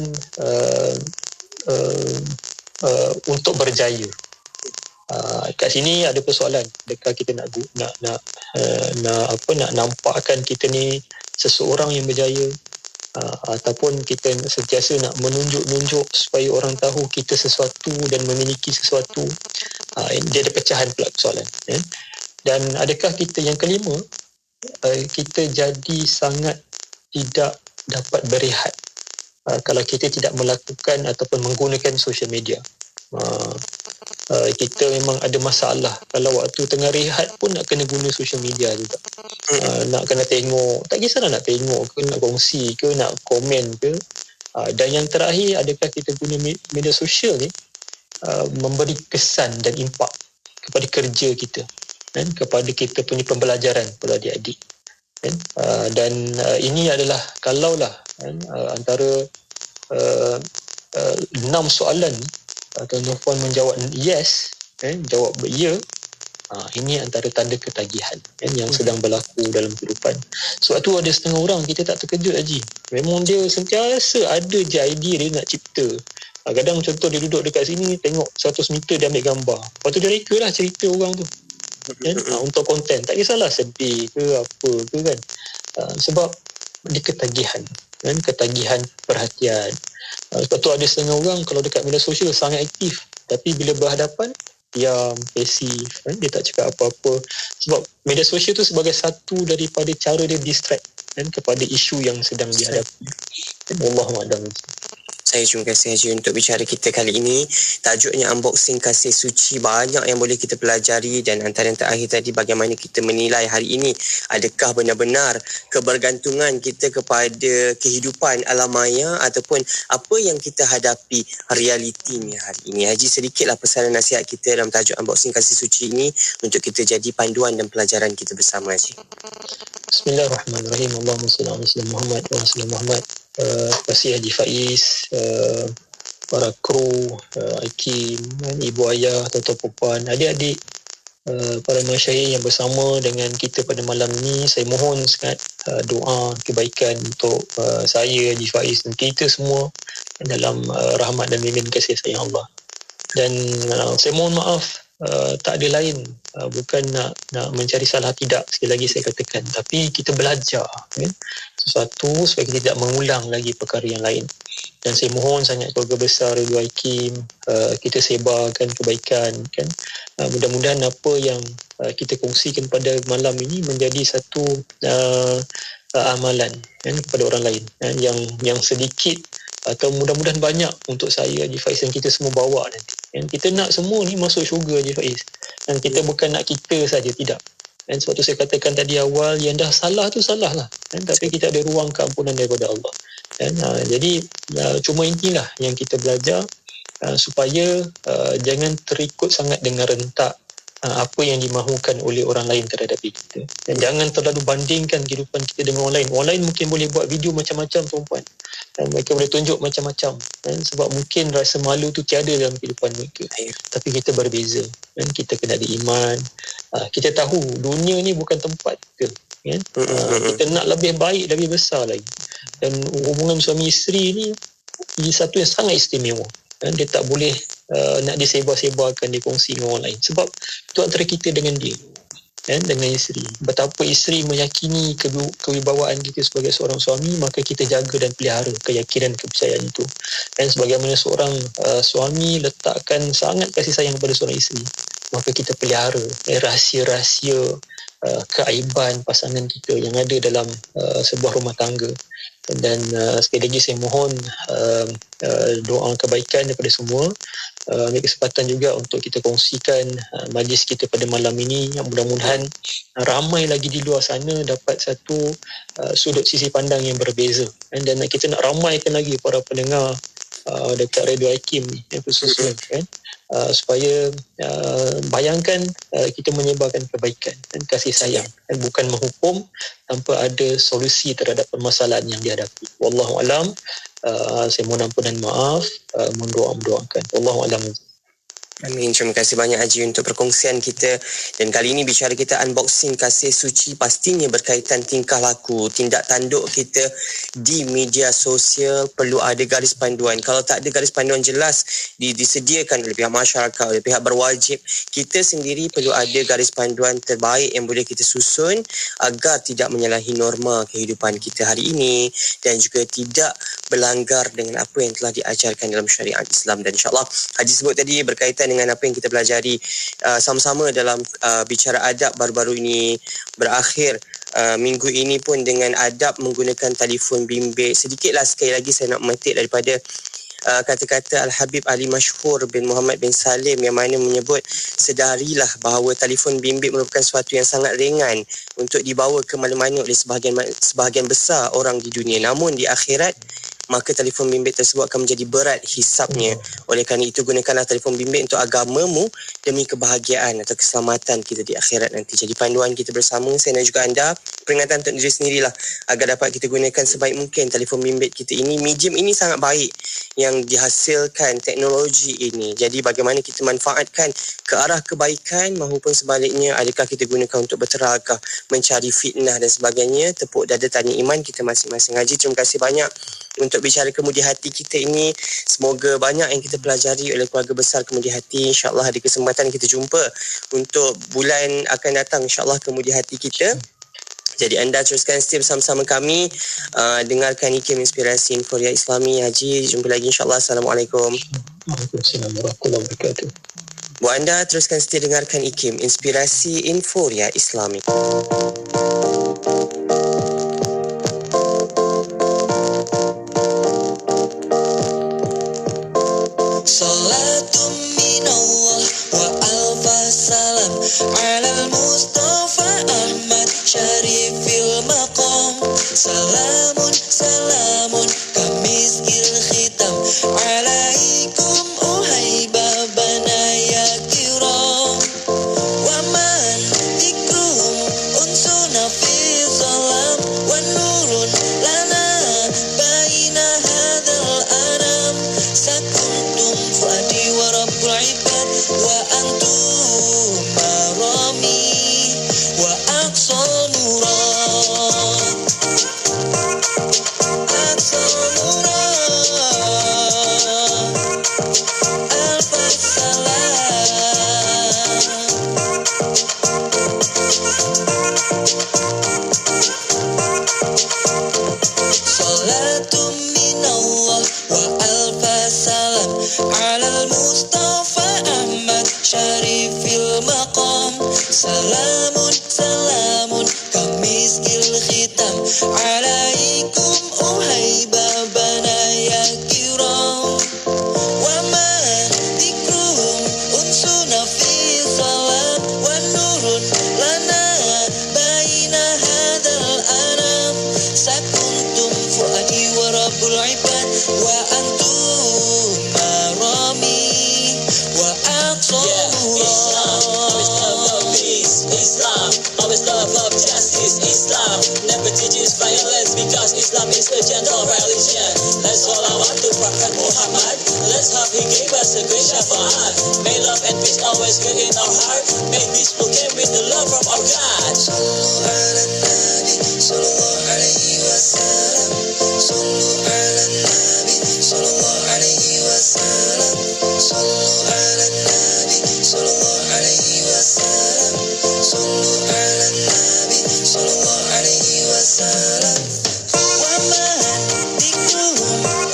untuk berjaya? Kat sini ada persoalan, adakah kita nak nampakkan kita ni seseorang yang berjaya, ataupun kita sentiasa nak menunjuk-nunjuk supaya orang tahu kita sesuatu dan memiliki sesuatu. Dia ada pecahan pula soalan. Dan adakah kita yang kelima, kita jadi sangat tidak dapat berehat kalau kita tidak melakukan ataupun menggunakan social media. Kita memang ada masalah kalau waktu tengah rehat pun nak kena guna social media juga. Nak kena tengok, tak kisahlah nak tengok ke, nak kongsi ke, nak komen ke. Dan yang terakhir, adakah kita guna media sosial ni memberi kesan dan impak kepada kerja kita, kan, kepada kita punya pembelajaran kepada adik-adik, kan. Dan ini adalah kalaulah, kan, antara 6 soalan Tuan Puan menjawab yes, jawab ya, ini antara tanda ketagihan, kan, yang sedang berlaku dalam kehidupan. Sebab tu ada setengah orang kita tak terkejut Haji. Memang dia sentiasa ada je idea dia nak cipta. Kadang contoh dia duduk dekat sini, tengok 100 meter dia ambil gambar. Lepas tu dia reka lah cerita orang tu, kan, untuk konten. Tak kisahlah sedih ke apa ke, kan. Sebab dia ketagihan, kan, ketagihan perhatian. Sebab tu ada setengah orang kalau dekat media sosial sangat aktif, tapi bila berhadapan diam, pasif, kan, dia tak cakap apa-apa. Sebab media sosial tu sebagai satu daripada cara dia distract, kan, kepada isu yang sedang dihadapi. Wallahualam. Saya terima kasih Haji untuk bicara kita kali ini. Tajuknya unboxing kasih suci. Banyak yang boleh kita pelajari, dan antara yang terakhir tadi, bagaimana kita menilai hari ini. Adakah benar-benar kebergantungan kita kepada kehidupan alam maya ataupun apa yang kita hadapi realitinya hari ini. Haji, sedikitlah pesanan nasihat kita dalam tajuk unboxing kasih suci ini untuk kita jadi panduan dan pelajaran kita bersama, Haji. Bismillahirrahmanirrahim. Allahumma salli ala Muhammad wa ala Muhammad. Terima kasih Haji Faiz, para kru, Hakim, ibu ayah, tuan-tuan puan, adik-adik, para masyayikh yang bersama dengan kita pada malam ini. Saya mohon sangat doa kebaikan untuk saya, Haji Faiz, dan kita semua dalam rahmat dan bimbingan kasih sayang Allah. Dan saya mohon maaf, tak ada lain, bukan nak mencari salah, tidak, sekali lagi saya katakan, tapi kita belajar, kan, sesuatu supaya kita tidak mengulang lagi perkara yang lain. Dan saya mohon sangat keluarga besar Radio Hakim, kita sebarkan kebaikan, kan. Mudah-mudahan apa yang kita kongsikan pada malam ini menjadi satu amalan, kan, kepada orang lain, kan, yang sedikit atau mudah-mudahan banyak untuk saya, Haji Faiz, dan kita semua bawa nanti. Dan kita nak semua ni masuk syurga, Haji Faiz. Dan kita bukan nak kita saja, tidak. Dan sebab tu saya katakan tadi awal, yang dah salah tu salah lah. Dan tapi kita ada ruang keampunan daripada Allah. Dan jadi cuma inilah yang kita belajar, supaya jangan terikut sangat dengan rentak apa yang dimahukan oleh orang lain terhadap kita. Dan jangan terlalu bandingkan kehidupan kita dengan orang lain. Orang lain mungkin boleh buat video macam-macam, tuan-puan, dan mereka boleh tunjuk macam-macam, kan? Sebab mungkin rasa malu tu tiada dalam kehidupan mereka. Tapi kita berbeza, kan? Kita kena ada iman. Kita tahu dunia ni bukan tempat kita, kan? Kita nak lebih baik, lebih besar lagi. Dan hubungan suami isteri ni satu yang sangat istimewa, kan? Dia tak boleh nak disebar-sebarkan, dikongsi dengan orang lain. Sebab itu antara kita dengan dia, kan, dengan isteri. Betapa isteri meyakini kewibawaan kita sebagai seorang suami, maka kita jaga dan pelihara keyakinan, kepercayaan itu. Dan sebagaimana seorang suami letakkan sangat kasih sayang kepada seorang isteri, maka kita pelihara rahsia-rahsia keaiban pasangan kita yang ada dalam sebuah rumah tangga. Dan sekali lagi saya mohon doa kebaikan daripada semua. Ambil kesempatan juga untuk kita kongsikan majlis kita pada malam ini, yang mudah-mudahan ramai lagi di luar sana dapat satu sudut sisi pandang yang berbeza. Dan kita nak ramaikan lagi para pendengar dekat Radio Hakim ni, khususnya, kan, supaya bayangkan kita menyebarkan kebaikan dan kasih sayang, dan bukan menghukum tanpa ada solusi terhadap permasalahan yang dihadapi. Wallahualam. Saya mohon ampunan, maaf, mendoakan. Wallahualam. Amin. Terima kasih banyak Haji untuk perkongsian kita. Dan kali ini bicara kita unboxing kasih suci, pastinya berkaitan tingkah laku, tindak tanduk kita di media sosial. Perlu ada garis panduan. Kalau tak ada garis panduan jelas disediakan oleh pihak masyarakat, oleh pihak berwajib, kita sendiri perlu ada garis panduan terbaik yang boleh kita susun agar tidak menyalahi norma kehidupan kita hari ini, dan juga tidak berlanggar dengan apa yang telah diajarkan dalam syariat Islam. Dan insyaAllah Haji sebut tadi berkaitan dengan apa yang kita pelajari sama-sama dalam bicara adab baru-baru ini berakhir. Minggu ini pun dengan adab menggunakan telefon bimbit. Sedikitlah sekali lagi saya nak memetik daripada kata-kata Al-Habib Ali Masyhur bin Muhammad bin Salim yang mana menyebut sedarilah bahawa telefon bimbit merupakan sesuatu yang sangat ringan untuk dibawa ke mana-mana oleh sebahagian besar orang di dunia. Namun di akhirat maka telefon bimbit tersebut akan menjadi berat hisapnya. Oleh kerana itu gunakanlah telefon bimbit untuk agamamu demi kebahagiaan atau keselamatan kita di akhirat nanti. Jadi panduan kita bersama, saya dan juga anda, peringatan untuk diri sendirilah agar dapat kita gunakan sebaik mungkin telefon bimbit kita ini. Medium ini sangat baik yang dihasilkan teknologi ini. Jadi bagaimana kita manfaatkan ke arah kebaikan maupun sebaliknya, adakah kita gunakan untuk berterakah, mencari fitnah dan sebagainya. Tepuk dada tanya iman kita masing-masing. Haji, terima kasih banyak untuk bicara kemudi hati kita ini. Semoga banyak yang kita pelajari oleh keluarga besar kemudi hati. InsyaAllah ada kesempatan kita jumpa untuk bulan akan datang, InsyaAllah kemudi hati kita. Jadi anda teruskan setia bersama-sama kami, dengarkan IKIM Inspirasi Inforia Islami. Haji, jumpa lagi insyaAllah. Assalamualaikum. Waalaikumsalam warahmatullahi wabarakatuh. Buat anda teruskan setia dengarkan IKIM Inspirasi Inforia Islami. Salatun minallah wa alfa salam alal Mustafa Ahmad Syarifil Maqam. Salamun salamun kamiskil khitam alaikum uhai babana ya kiram. Wa man dikrum unsuna fi salam wa nurun lana baina hadal anam. Sakuntum fuadi wa rabbul ibad wa antum marami wa aqsal murad. Aqsal murad alfa salam. Salatun minallah wa alfa salam alal Mustafa Ahmad Syarifil Maqam. Salamun salamun kamiskil khitam alaikum uhai babana ya kiram. Wa man dikrum unsuna fi salam wa nurun lana baina hadal anam. Sakuntum fuadi wa rabbul ibad wa antum marami wa aqsal Islam, always love of justice. Islam never teaches violence because Islam is a gentle religion. Let's salawat to Prophet Muhammad. Let's hope he gave us a great shafa'at. May love and peace always be in our heart. May peace begin with the love from our God. Sallu ala nabi sallallahu alaihi wasallam. Sallu ala nabi sallallahu alaihi wasallam. Sallu ala nabi sallallahu alaihi wasallam. Sallu ala nabi sallallahu alaihi wasallam. Wa man dikrum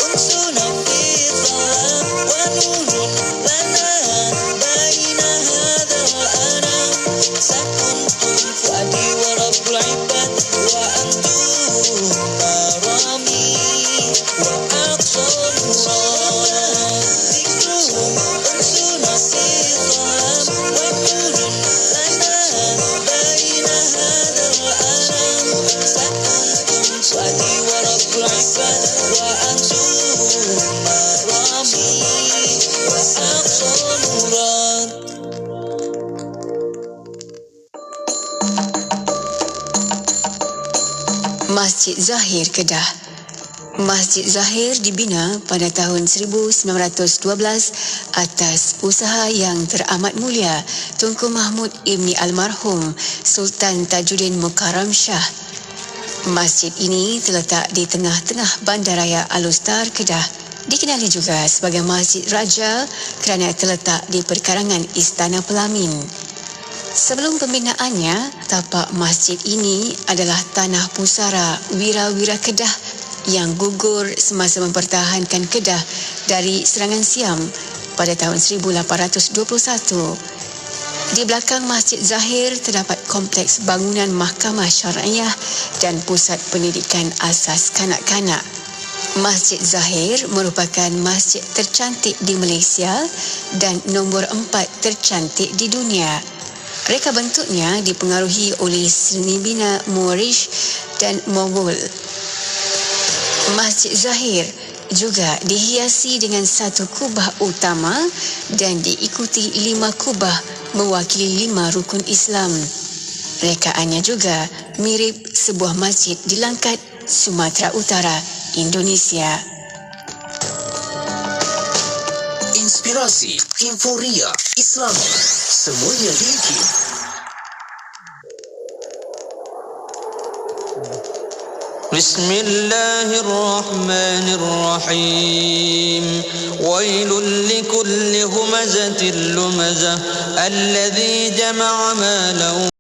unsuna fi salam wa nurun lana baina hadal anam. Sakuntum fuadi wa rabbul ibad wa antum marami wa aqsal murad. Dikrum unsuna fi salam wa nurun lana baina hadal anam. Sakuntum fuadi wa rabbul ibad wa antum marami wa aqsal murad. Masjid Zahir Kedah. Masjid Zahir dibina pada tahun 1912 atas usaha yang teramat mulia Tunku Mahmud Ibni Almarhum Sultan Tajuddin Mukarram Shah. Masjid ini terletak di tengah-tengah Bandaraya Alustar Kedah. Dikenali juga sebagai Masjid Raja kerana terletak di perkarangan Istana Pelamin. Sebelum pembinaannya, tapak masjid ini adalah tanah pusara wira-wira Kedah yang gugur semasa mempertahankan Kedah dari serangan Siam pada tahun 1821. Di belakang Masjid Zahir terdapat kompleks bangunan Mahkamah Syariah dan pusat pendidikan asas kanak-kanak. Masjid Zahir merupakan masjid tercantik di Malaysia dan nombor 4 tercantik di dunia. Reka bentuknya dipengaruhi oleh seni bina Moorish dan Mogul. Masjid Zahir juga dihiasi dengan satu kubah utama dan diikuti 5 kubah mewakili 5 rukun Islam. Rekaannya juga mirip sebuah masjid di Langkat, Sumatera Utara, Indonesia. Inspirasi, euforia, Islam, semuanya di IKIM. بسم الله الرحمن الرحيم ويل لكل همزة لمزة الذي جمع مالا